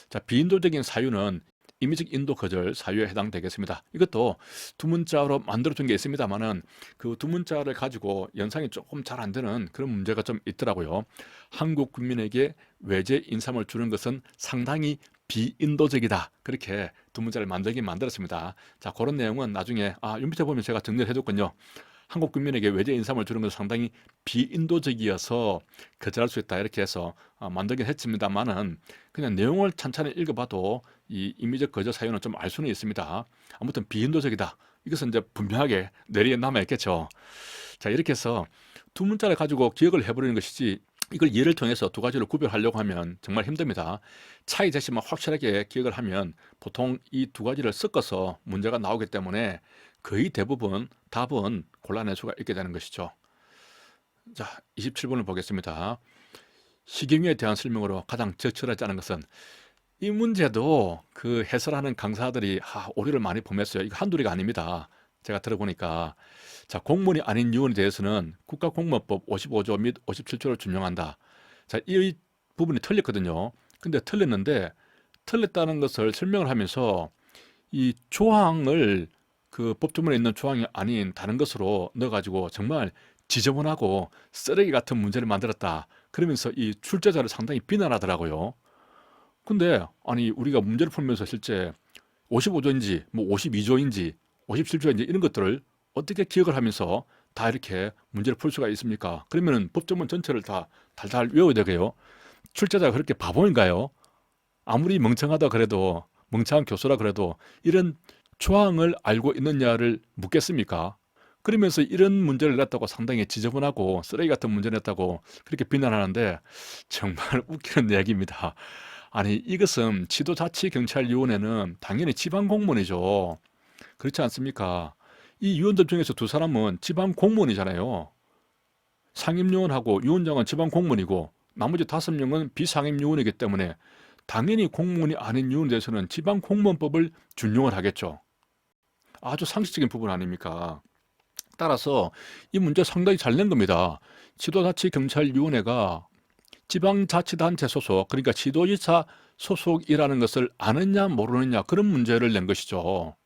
자, 비인도적인 사유는 임의적 인도 거절 사유에 해당되겠습니다. 이것도 두 문자로 만들어둔 게 있습니다만은 그 두 문자를 가지고 연상이 조금 잘 안 되는 그런 문제가 좀 있더라고요. 한국 국민에게 외제 인삼을 주는 것은 상당히 비인도적이다. 그렇게 두 문자를 만들긴 만들었습니다. 자, 그런 내용은 나중에 요 밑에 보면 제가 정리를 해뒀군요. 한국 국민에게 외제 인삼을 주는 것은 상당히 비인도적이어서 거절할 수 있다 이렇게 해서 만들긴 했습니다만은 그냥 내용을 찬찬히 읽어봐도 이 임의적 거절 사유는 좀 알 수는 있습니다. 아무튼 비인도적이다. 이것은 이제 분명하게 뇌리에 남아있겠죠. 자, 이렇게 해서 두 문자를 가지고 기억을 해버리는 것이지 이걸 예를 통해서 두 가지를 구별하려고 하면 정말 힘듭니다. 차이 제시만 확실하게 기억을 하면 보통 이 두 가지를 섞어서 문제가 나오기 때문에 거의 대부분 답은 골라낼 수가 있게 되는 것이죠. 자, 27번을 보겠습니다. 시경위에 대한 설명으로 가장 적절하지 않은 것은 이 문제도 그 해설하는 강사들이 오류를 많이 범했어요. 이거 한두 개가 아닙니다. 제가 들어보니까 자, 공무원이 아닌 요원에 대해서는 국가공무원법 55조 및 57조를 준용한다. 자, 이 부분이 틀렸거든요. 근데 틀렸다는 것을 설명을 하면서 이 조항을 그 법조문에 있는 조항이 아닌 다른 것으로 넣어가지고 정말 지저분하고 쓰레기 같은 문제를 만들었다. 그러면서 이 출제자를 상당히 비난하더라고요. 근데 아니 우리가 문제를 풀면서 실제 55조인지 뭐 52조인지 57조인지 이런 것들을 어떻게 기억을 하면서 다 이렇게 문제를 풀 수가 있습니까? 그러면 법조문 전체를 다 달달 외워야 되게요. 출제자가 그렇게 바보인가요? 아무리 멍청하다 그래도 멍청한 교수라 그래도 이런 조항을 알고 있느냐를 묻겠습니까? 그러면서 이런 문제를 냈다고 상당히 지저분하고 쓰레기 같은 문제를 냈다고 그렇게 비난하는데 정말 웃기는 이야기입니다. 아니 이것은 지도자치경찰위원회는 당연히 지방공무원이죠. 그렇지 않습니까? 이 위원들 중에서 두 사람은 지방공무원이잖아요. 상임요원하고 위원장은 지방공무원이고 나머지 5명은 비상임요원이기 때문에 당연히 공무원이 아닌 요원에 대해서는 지방공무원법을 준용을 하겠죠. 아주 상식적인 부분 아닙니까? 따라서 이 문제 상당히 잘 낸 겁니다. 지도자치경찰위원회가 지방자치단체 소속, 그러니까 지도지사 소속이라는 것을 아느냐 모르느냐 그런 문제를 낸 것이죠.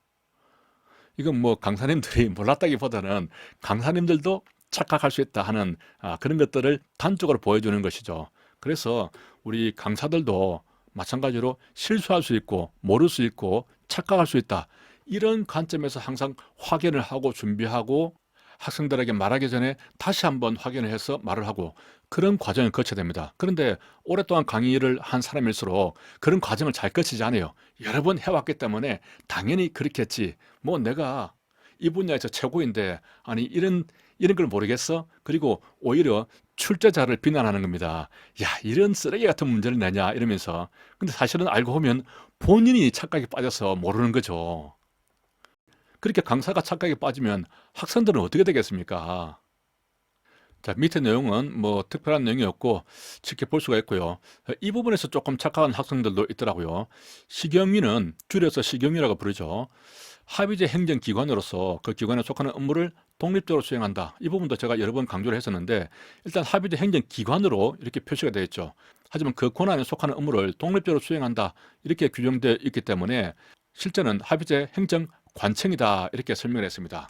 이건 뭐 강사님들이 몰랐다기보다는 강사님들도 착각할 수 있다 하는 그런 것들을 단적으로 보여주는 것이죠. 그래서 우리 강사들도 마찬가지로 실수할 수 있고 모를 수 있고 착각할 수 있다. 이런 관점에서 항상 확인을 하고 준비하고 학생들에게 말하기 전에 다시 한번 확인을 해서 말을 하고 그런 과정을 거쳐야 됩니다. 그런데 오랫동안 강의를 한 사람일수록 그런 과정을 잘 거치지 않아요. 여러 번 해왔기 때문에 당연히 그렇겠지. 뭐 내가 이 분야에서 최고인데 아니 이런 걸 모르겠어? 그리고 오히려 출제자를 비난하는 겁니다. 야, 이런 쓰레기 같은 문제를 내냐 이러면서. 근데 사실은 알고 보면 본인이 착각에 빠져서 모르는 거죠. 그렇게 강사가 착각에 빠지면 학생들은 어떻게 되겠습니까? 자, 밑에 내용은 뭐 특별한 내용이 없고 쉽게 볼 수가 있고요. 이 부분에서 조금 착각한 학생들도 있더라고요. 시경위는 줄여서 시경위라고 부르죠. 합의제 행정기관으로서 그 기관에 속하는 업무를 독립적으로 수행한다. 이 부분도 제가 여러 번 강조를 했었는데 일단 합의제 행정기관으로 이렇게 표시가 되어 있죠. 하지만 그 권한에 속하는 업무를 독립적으로 수행한다. 이렇게 규정되어 있기 때문에 실제는 합의제 행정관청이다. 이렇게 설명을 했습니다.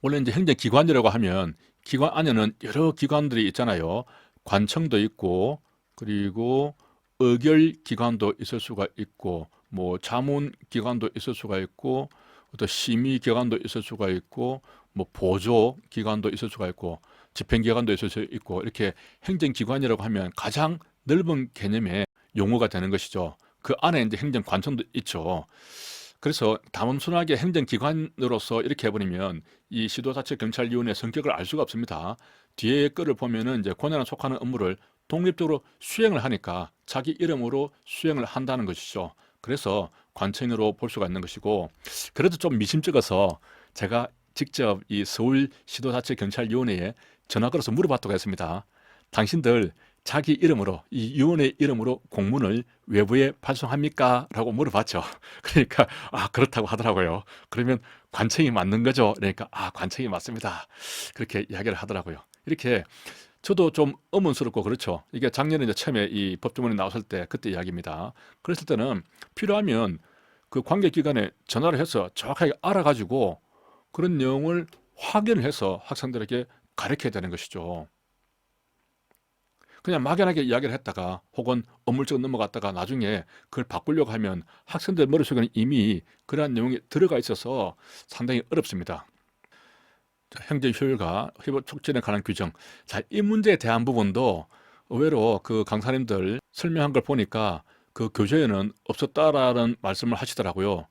원래 이제 행정기관이라고 하면 기관 안에는 여러 기관들이 있잖아요. 관청도 있고 그리고 의결 기관도 있을 수가 있고, 뭐 자문 기관도 있을 수가 있고, 또 심의 기관도 있을 수가 있고, 뭐 보조 기관도 있을 수가 있고, 집행 기관도 있을 수 있고, 이렇게 행정기관이라고 하면 가장 넓은 개념의 용어가 되는 것이죠. 그 안에 이제 행정관청도 있죠. 그래서 단순하게 행정기관으로서 이렇게 해버리면 이 시도자치경찰위원회 성격을 알 수가 없습니다. 뒤에 거를 보면은 이제 권한에 속하는 업무를 독립적으로 수행을 하니까 자기 이름으로 수행을 한다는 것이죠. 그래서 관청으로 볼 수가 있는 것이고, 그래도 좀 미심쩍어서 제가 직접 이 서울시도자치경찰위원회에 전화 걸어서 물어봤다고 했습니다. 당신들 자기 이름으로, 이 위원회 이름으로 공문을 외부에 발송합니까? 라고 물어봤죠. 그러니까 그렇다고 하더라고요. 그러면 관청이 맞는 거죠? 그러니까 관청이 맞습니다. 그렇게 이야기를 하더라고요. 이렇게 저도 좀 의문스럽고 그렇죠. 이게 작년에 이제 처음에 이 법조문이 나왔을 때 그때 이야기입니다. 그랬을 때는 필요하면 그 관계기관에 전화를 해서 정확하게 알아가지고 그런 내용을 확인을 해서 학생들에게 가르쳐야 되는 것이죠. 그냥 막연하게 이야기를 했다가 혹은 어물쩍 넘어갔다가 나중에 그걸 바꾸려고 하면 학생들 머릿속에는 이미 그러한 내용이 들어가 있어서 상당히 어렵습니다. 자, 행정 효율과 협업 촉진에 관한 규정. 자, 이 문제에 대한 부분도 의외로 그 강사님들 설명한 걸 보니까 그 교재에는 없었다라는 말씀을 하시더라고요.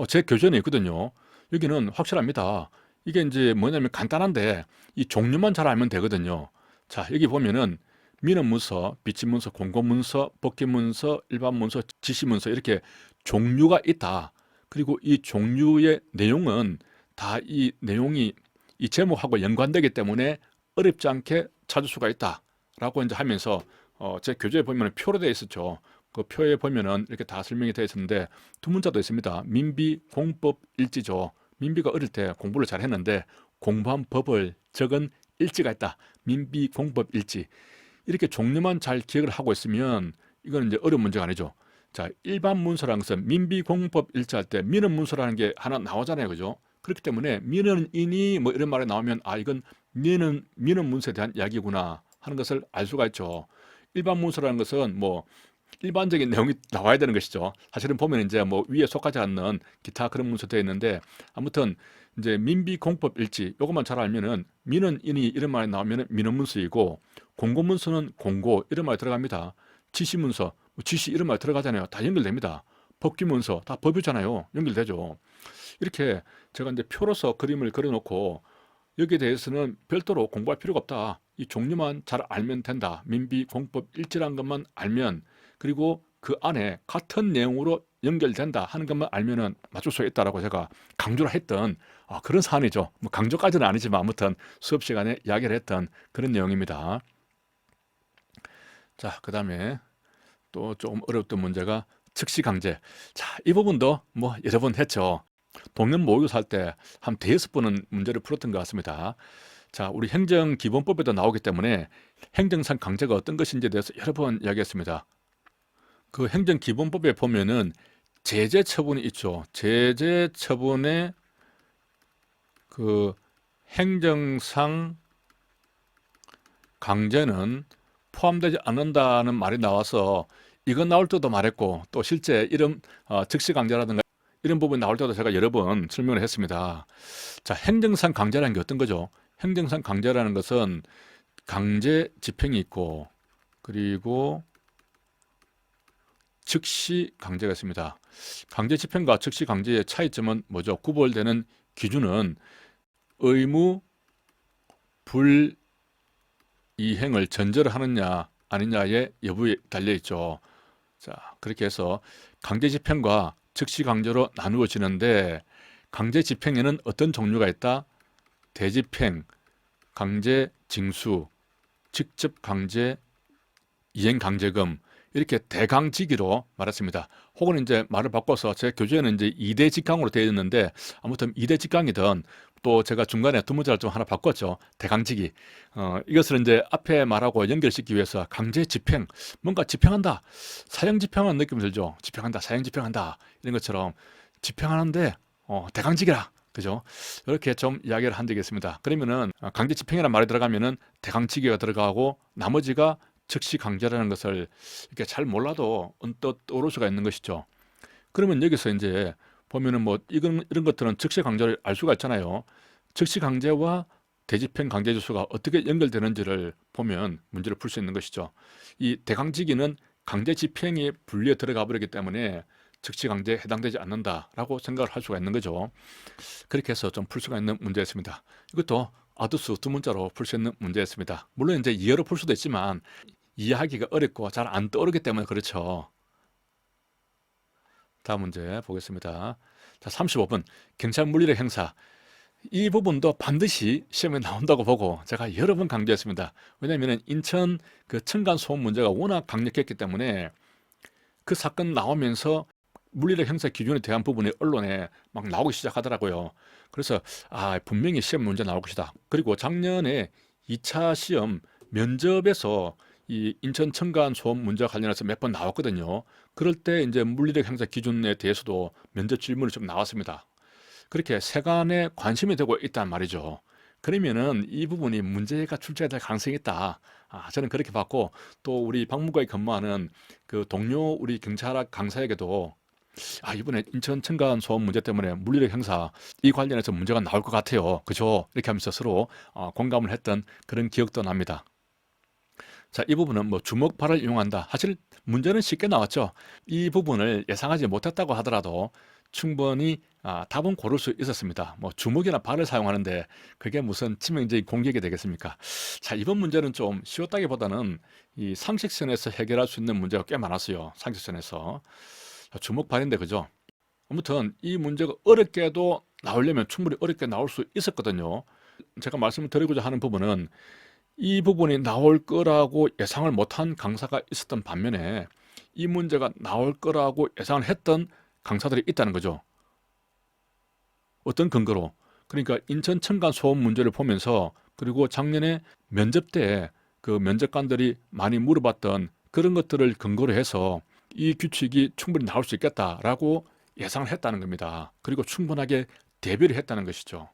제 교재는 있거든요. 여기는 확실합니다. 이게 이제 뭐냐면 간단한데 이 종류만 잘 알면 되거든요. 자, 여기 보면은 민원문서, 비치문서, 공고문서, 복귀문서, 일반문서, 지시문서 이렇게 종류가 있다. 그리고 이 종류의 내용은 다 이 내용이 이 제목하고 연관되기 때문에 어렵지 않게 찾을 수가 있다라고 이제 하면서 제 교재에 보면 표로 되어 있었죠. 그 표에 보면은 이렇게 다 설명이 되어 있었는데 두 문자도 있습니다. 민비 공법 일지죠. 민비가 어릴 때 공부를 잘 했는데 공부한 법을 적은 일지가 있다. 민비 공법 일지. 이렇게 종류만 잘 기억을 하고 있으면 이건 이제 어려운 문제가 아니죠. 자, 일반 문서라는 것은 민비공법 일치할 때 민원 문서라는 게 하나 나오잖아요. 그죠? 그렇기 때문에 민원인이 뭐 이런 말이 나오면 이건 민원 문서에 대한 이야기구나 하는 것을 알 수가 있죠. 일반 문서라는 것은 뭐 일반적인 내용이 나와야 되는 것이죠. 사실은 보면 이제 뭐 위에 속하지 않는 기타 그런 문서 되어 있는데 아무튼 이제 민비공법 일지 요것만 잘 알면은 민원인이 이런 말이 나오면은 민원문서이고 공고문서는 공고 이런 말이 들어갑니다. 지시문서, 뭐 지시 이런 말 들어가잖아요. 다 연결됩니다. 법규문서 다 법이잖아요. 연결되죠. 이렇게 제가 이제 표로서 그림을 그려놓고 여기에 대해서는 별도로 공부할 필요가 없다. 이 종류만 잘 알면 된다. 민비공법 일지라는 것만 알면 그리고 그 안에 같은 내용으로 연결된다 하는 것만 알면은 맞출 수 있다라고 제가 강조를 했던 그런 사안이죠. 뭐 강조까지는 아니지만 아무튼 수업 시간에 이야기를 했던 그런 내용입니다. 자, 그 다음에 또 조금 어려웠던 문제가 즉시강제. 자, 이 부분도 뭐 여러 번 했죠. 동년 모의고사 할 때 한 대여섯 번은 문제를 풀었던 것 같습니다. 자, 우리 행정기본법에도 나오기 때문에 행정상 강제가 어떤 것인지에 대해서 여러 번 이야기했습니다. 그 행정기본법에 보면은 제재 처분이 있죠. 제재 처분에 그 행정상 강제는 포함되지 않는다는 말이 나와서 이건 나올 때도 말했고 또 실제 이런 즉시 강제라든가 이런 부분 나올 때도 제가 여러 번 설명을 했습니다. 자, 행정상 강제라는 게 어떤 거죠? 행정상 강제라는 것은 강제 집행이 있고 그리고 즉시 강제가 있습니다. 강제 집행과 즉시 강제의 차이점은 뭐죠? 구별되는 기준은 의무 불이행을 전제로 하느냐 아니냐의 여부에 달려 있죠. 자, 그렇게 해서 강제 집행과 즉시 강제로 나누어지는데 강제 집행에는 어떤 종류가 있다? 대집행, 강제 징수, 직접 강제, 이행 강제금 이렇게 대강직위로 말했습니다. 혹은 이제 말을 바꿔서 제 교재에는 이제 2대 직강으로 되어 있는데 아무튼 2대 직강이든 또 제가 중간에 두 문자를 좀 하나 바꿨죠. 대강직위. 이것을 이제 앞에 말하고 연결시키기 위해서 강제 집행, 뭔가 집행한다. 사형 집행하는 느낌이 들죠. 집행한다, 사형 집행한다. 이런 것처럼 집행하는데 대강직이라. 그죠? 이렇게 좀 이야기를 한 적이 있습니다. 그러면은 강제 집행이라는 말이 들어가면은 대강직위가 들어가고 나머지가 즉시 강제라는 것을 이렇게 잘 몰라도 언뜻 떠오를 수가 있는 것이죠. 그러면 여기서 이제 보면은 뭐 이런 것들은 즉시 강제를 알 수가 있잖아요. 즉시 강제와 대집행 강제 지수가 어떻게 연결되는지를 보면 문제를 풀 수 있는 것이죠. 이 대강직위는 강제 집행이 분리에 들어가 버리기 때문에 즉시 강제에 해당되지 않는다라고 생각을 할 수가 있는 거죠. 그렇게 해서 좀 풀 수가 있는 문제였습니다. 이것도 아두수 두 문자로 풀 수 있는 문제였습니다. 물론 이제 이해로 풀 수도 있지만 이해하기가 어렵고 잘 안 떠오르기 때문에 그렇죠. 다음 문제 보겠습니다. 자, 35번 경찰 물리력 행사. 이 부분도 반드시 시험에 나온다고 보고 제가 여러 번 강조했습니다. 왜냐하면 인천 그 층간 소음 문제가 워낙 강력했기 때문에 그 사건 나오면서 물리력 행사 기준에 대한 부분이 언론에 막 나오기 시작하더라고요. 그래서 분명히 시험 문제 나올 것이다. 그리고 작년에 2차 시험 면접에서 이 인천 층간 소음 문제와 관련해서 몇 번 나왔거든요. 그럴 때 이제 물리력 행사 기준에 대해서도 면접 질문이 좀 나왔습니다. 그렇게 세간에 관심이 되고 있단 말이죠. 그러면은 이 부분이 문제가 출제될 가능성이 있다. 저는 그렇게 봤고, 또 우리 박물관에 근무하는 그 동료 우리 경찰학 강사에게도 이번에 인천 층간 소음 문제 때문에 물리력 행사 이 관련해서 문제가 나올 것 같아요. 그죠? 이렇게 하면서 서로 공감을 했던 그런 기억도 납니다. 자, 이 부분은 뭐 주먹발을 이용한다. 사실 문제는 쉽게 나왔죠. 이 부분을 예상하지 못했다고 하더라도 충분히 답은 고를 수 있었습니다. 뭐 주먹이나 발을 사용하는데 그게 무슨 치명적인 공격이 되겠습니까? 자, 이번 문제는 좀 쉬웠다기보다는 이 상식선에서 해결할 수 있는 문제가 꽤 많았어요. 상식선에서. 자, 주먹 발인데 그죠? 아무튼 이 문제가 어렵게도 나오려면 충분히 어렵게 나올 수 있었거든요. 제가 말씀을 드리고자 하는 부분은 이 부분이 나올 거라고 예상을 못한 강사가 있었던 반면에 이 문제가 나올 거라고 예상을 했던 강사들이 있다는 거죠. 어떤 근거로? 그러니까 인천 층간 소음 문제를 보면서 그리고 작년에 면접 때 그 면접관들이 많이 물어봤던 그런 것들을 근거로 해서 이 규칙이 충분히 나올 수 있겠다라고 예상을 했다는 겁니다. 그리고 충분하게 대비를 했다는 것이죠.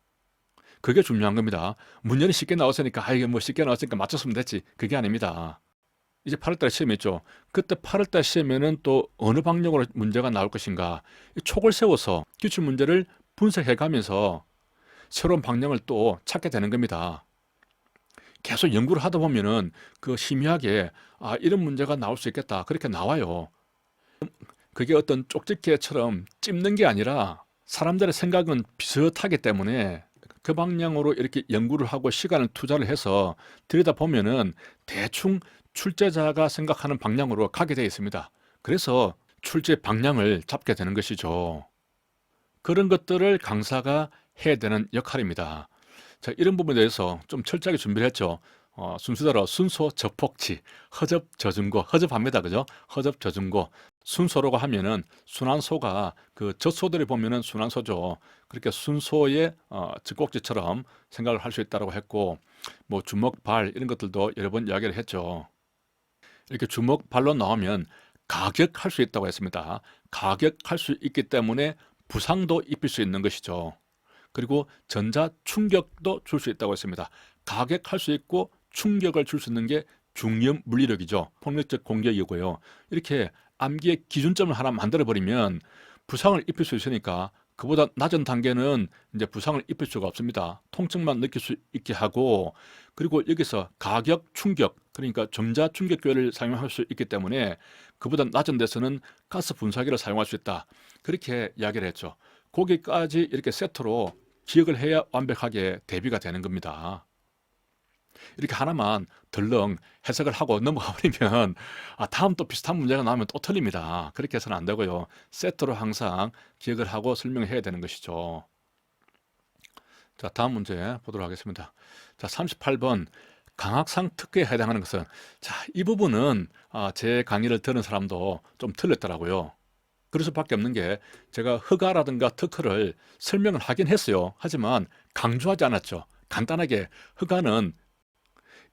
그게 중요한 겁니다. 문제는 쉽게 나왔으니까 이게 뭐 쉽게 나왔으니까 맞췄으면 됐지. 그게 아닙니다. 이제 8월달 시험이 있죠. 그때 8월달 시험에는 또 어느 방향으로 문제가 나올 것인가 촉을 세워서 기출 문제를 분석해 가면서 새로운 방향을 또 찾게 되는 겁니다. 계속 연구를 하다 보면은 그 희미하게 이런 문제가 나올 수 있겠다. 그렇게 나와요. 그게 어떤 쪽집게처럼 찝는 게 아니라 사람들의 생각은 비슷하기 때문에 그 방향으로 이렇게 연구를 하고 시간을 투자를 해서 들여다보면은 대충 출제자가 생각하는 방향으로 가게 되어 있습니다. 그래서 출제 방향을 잡게 되는 것이죠. 그런 것들을 강사가 해야 되는 역할입니다. 자, 이런 부분에 대해서 좀 철저하게 준비를 했죠. 순서대로 순소 저폭치, 허접 저중고, 허접합니다. 그죠? 허접 저중고. 순소라고 하면은 순환소가 그 젖소들이 보면은 순환소죠. 그렇게 순소의 젖꼭지처럼 생각을 할 수 있다고 했고, 뭐 주먹, 발 이런 것들도 여러 번 이야기를 했죠. 이렇게 주먹, 발로 나오면 가격할 수 있다고 했습니다. 가격할 수 있기 때문에 부상도 입힐 수 있는 것이죠. 그리고 전자 충격도 줄 수 있다고 했습니다. 가격할 수 있고 충격을 줄 수 있는 게 중염 물리력이죠. 폭력적 공격이고요. 이렇게 암기의 기준점을 하나 만들어 버리면 부상을 입힐 수 있으니까 그보다 낮은 단계는 이제 부상을 입힐 수가 없습니다. 통증만 느낄 수 있게 하고, 그리고 여기서 가격 충격, 그러니까 전자 충격기를 사용할 수 있기 때문에 그보다 낮은 데서는 가스 분사기를 사용할 수 있다. 그렇게 이야기를 했죠. 거기까지 이렇게 세트로 기억을 해야 완벽하게 대비가 되는 겁니다. 이렇게 하나만 덜렁 해석을 하고 넘어가 버리면 다음 또 비슷한 문제가 나오면 또 틀립니다. 그렇게 해서는 안 되고요. 세트로 항상 기억을 하고 설명을 해야 되는 것이죠. 자, 다음 문제 보도록 하겠습니다. 자, 38번 강학상 특허에 해당하는 것은, 자, 이 부분은 제 강의를 들은 사람도 좀 틀렸더라고요. 그럴 수밖에 없는 게 제가 허가라든가 특허를 설명을 하긴 했어요. 하지만 강조하지 않았죠. 간단하게 허가는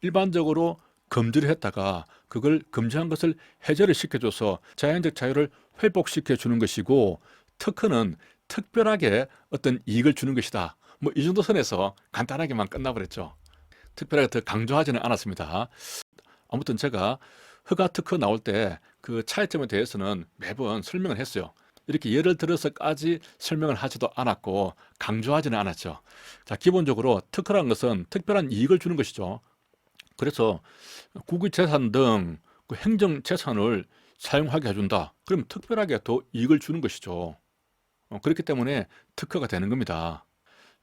일반적으로 금지를 했다가 그걸 금지한 것을 해제를 시켜줘서 자연적 자유를 회복시켜 주는 것이고, 특허는 특별하게 어떤 이익을 주는 것이다. 뭐 이 정도 선에서 간단하게만 끝나버렸죠. 특별하게 더 강조하지는 않았습니다. 아무튼 제가 허가 특허 나올 때 그 차이점에 대해서는 매번 설명을 했어요. 이렇게 예를 들어서까지 설명을 하지도 않았고 강조하지는 않았죠. 자, 기본적으로 특허라는 것은 특별한 이익을 주는 것이죠. 그래서 국유재산 등 그 행정재산을 사용하게 해준다. 그럼 특별하게 더 이익을 주는 것이죠. 그렇기 때문에 특허가 되는 겁니다.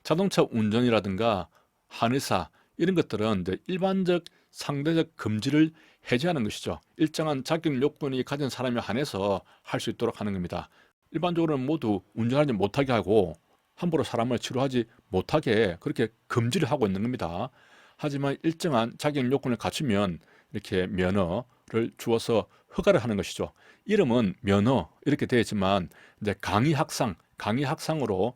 자동차 운전이라든가 한의사 이런 것들은 이제 일반적 상대적 금지를 해제하는 것이죠. 일정한 자격 요건이 가진 사람에 한해서 할 수 있도록 하는 겁니다. 일반적으로는 모두 운전하지 못하게 하고 함부로 사람을 치료하지 못하게 그렇게 금지를 하고 있는 겁니다. 하지만 일정한 자격 요건을 갖추면 이렇게 면허를 주어서 허가를 하는 것이죠. 이름은 면허 이렇게 되어 있지만 이제 강의학상으로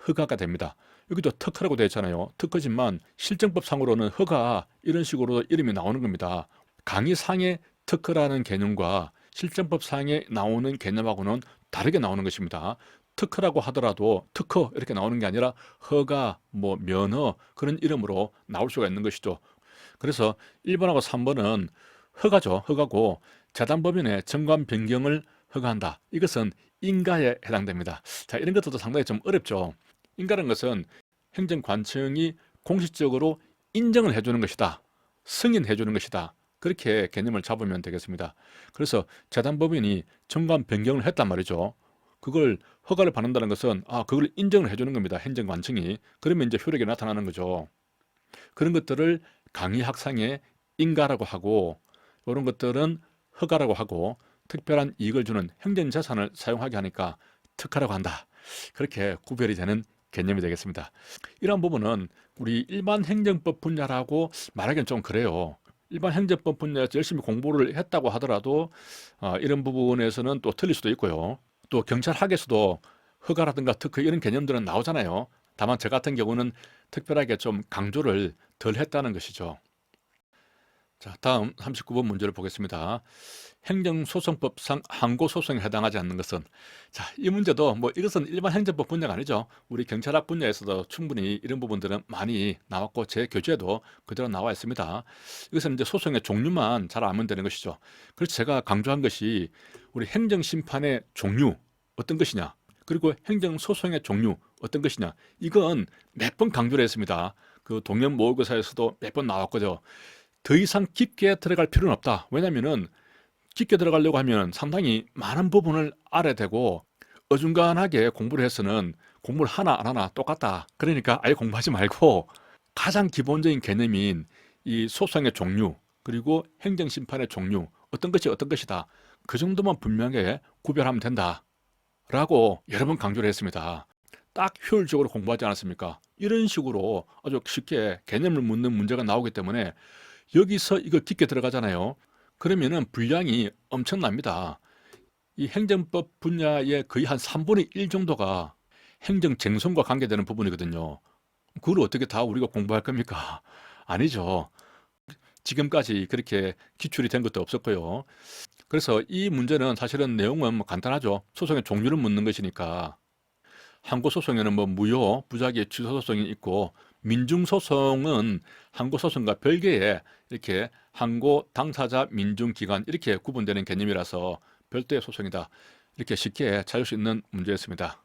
허가가 됩니다. 여기도 특허라고 되어 있잖아요. 특허지만 실정법상으로는 허가 이런 식으로 이름이 나오는 겁니다. 강의상의 특허라는 개념과 실정법상에 나오는 개념하고는 다르게 나오는 것입니다. 특허라고 하더라도 특허 이렇게 나오는 게 아니라 허가, 뭐 면허 그런 이름으로 나올 수가 있는 것이죠. 그래서 1번하고 3번은 허가죠. 허가고 재단법인의 정관 변경을 허가한다. 이것은 인가에 해당됩니다. 자, 이런 것들도 상당히 좀 어렵죠. 인가라는 것은 행정관청이 공식적으로 인정을 해주는 것이다. 승인해 주는 것이다. 그렇게 개념을 잡으면 되겠습니다. 그래서 재단법인이 정관 변경을 했단 말이죠. 그걸 허가를 받는다는 것은 그걸 인정을 해주는 겁니다. 행정관청이. 그러면 이제 효력이 나타나는 거죠. 그런 것들을 강의학상의 인가라고 하고 이런 것들은 허가라고 하고 특별한 이익을 주는 행정재산을 사용하게 하니까 특허라고 한다. 그렇게 구별이 되는 개념이 되겠습니다. 이런 부분은 우리 일반 행정법 분야라고 말하기는 좀 그래요. 일반 행정법 분야에서 열심히 공부를 했다고 하더라도 이런 부분에서는 또 틀릴 수도 있고요. 또 경찰학에서도 허가라든가 특허 이런 개념들은 나오잖아요. 다만 저 같은 경우는 특별하게 좀 강조를 덜 했다는 것이죠. 자, 다음 39번 문제를 보겠습니다. 행정소송법상 항고소송에 해당하지 않는 것은, 자, 이 문제도 뭐 이것은 일반 행정법 분야가 아니죠. 우리 경찰학 분야에서도 충분히 이런 부분들은 많이 나왔고 제 교재에도 그대로 나와 있습니다. 이것은 이제 소송의 종류만 잘 알면 되는 것이죠. 그래서 제가 강조한 것이 우리 행정심판의 종류 어떤 것이냐, 그리고 행정소송의 종류 어떤 것이냐, 이건 몇 번 강조를 했습니다. 그 동년 모의고사에서도 몇 번 나왔거든요. 더 이상 깊게 들어갈 필요는 없다. 왜냐면은 깊게 들어가려고 하면 상당히 많은 부분을 알아야 되고 어중간하게 공부를 해서는 공부를 하나 안 하나 똑같다. 그러니까 아예 공부하지 말고 가장 기본적인 개념인 이 소송의 종류 그리고 행정심판의 종류 어떤 것이 어떤 것이다. 그 정도만 분명하게 구별하면 된다. 라고 여러 번 강조를 했습니다. 딱 효율적으로 공부하지 않았습니까? 이런 식으로 아주 쉽게 개념을 묻는 문제가 나오기 때문에 여기서 이거 깊게 들어가잖아요. 그러면은 분량이 엄청납니다. 이 행정법 분야의 거의 한 3분의 1 정도가 행정쟁송과 관계되는 부분이거든요. 그걸 어떻게 다 우리가 공부할 겁니까? 아니죠. 지금까지 그렇게 기출이 된 것도 없었고요. 그래서 이 문제는 사실은 내용은 뭐 간단하죠. 소송의 종류를 묻는 것이니까. 항고소송에는 뭐 무효, 부작위, 취소소송이 있고 민중소송은 항고소송과 별개의 이렇게 항고 당사자 민중기관 이렇게 구분되는 개념이라서 별도의 소송이다. 이렇게 쉽게 찾을 수 있는 문제였습니다.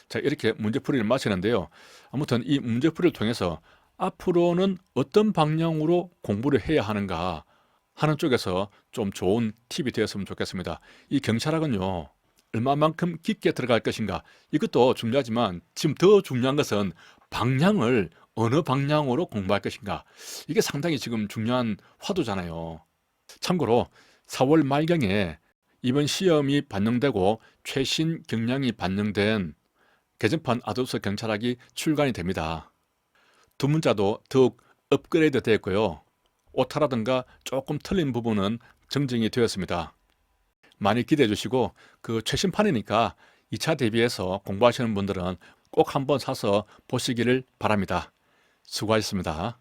자, 이렇게 문제풀이를 마치는데요. 아무튼 이 문제풀이를 통해서 앞으로는 어떤 방향으로 공부를 해야 하는가 하는 쪽에서 좀 좋은 팁이 되었으면 좋겠습니다. 이 경찰학은요. 얼마만큼 깊게 들어갈 것인가 이것도 중요하지만 지금 더 중요한 것은 방향을 어느 방향으로 공부할 것인가 이게 상당히 지금 중요한 화두잖아요. 참고로 4월 말경에 이번 시험이 반영되고 최신 경량이 반영된 개정판 아도서 경찰학이 출간이 됩니다. 두 문자도 더욱 업그레이드 되었고요. 오타라든가 조금 틀린 부분은 정정이 되었습니다. 많이 기대해 주시고 그 최신판이니까 2차 대비해서 공부하시는 분들은 꼭 한번 사서 보시기를 바랍니다. 수고하셨습니다.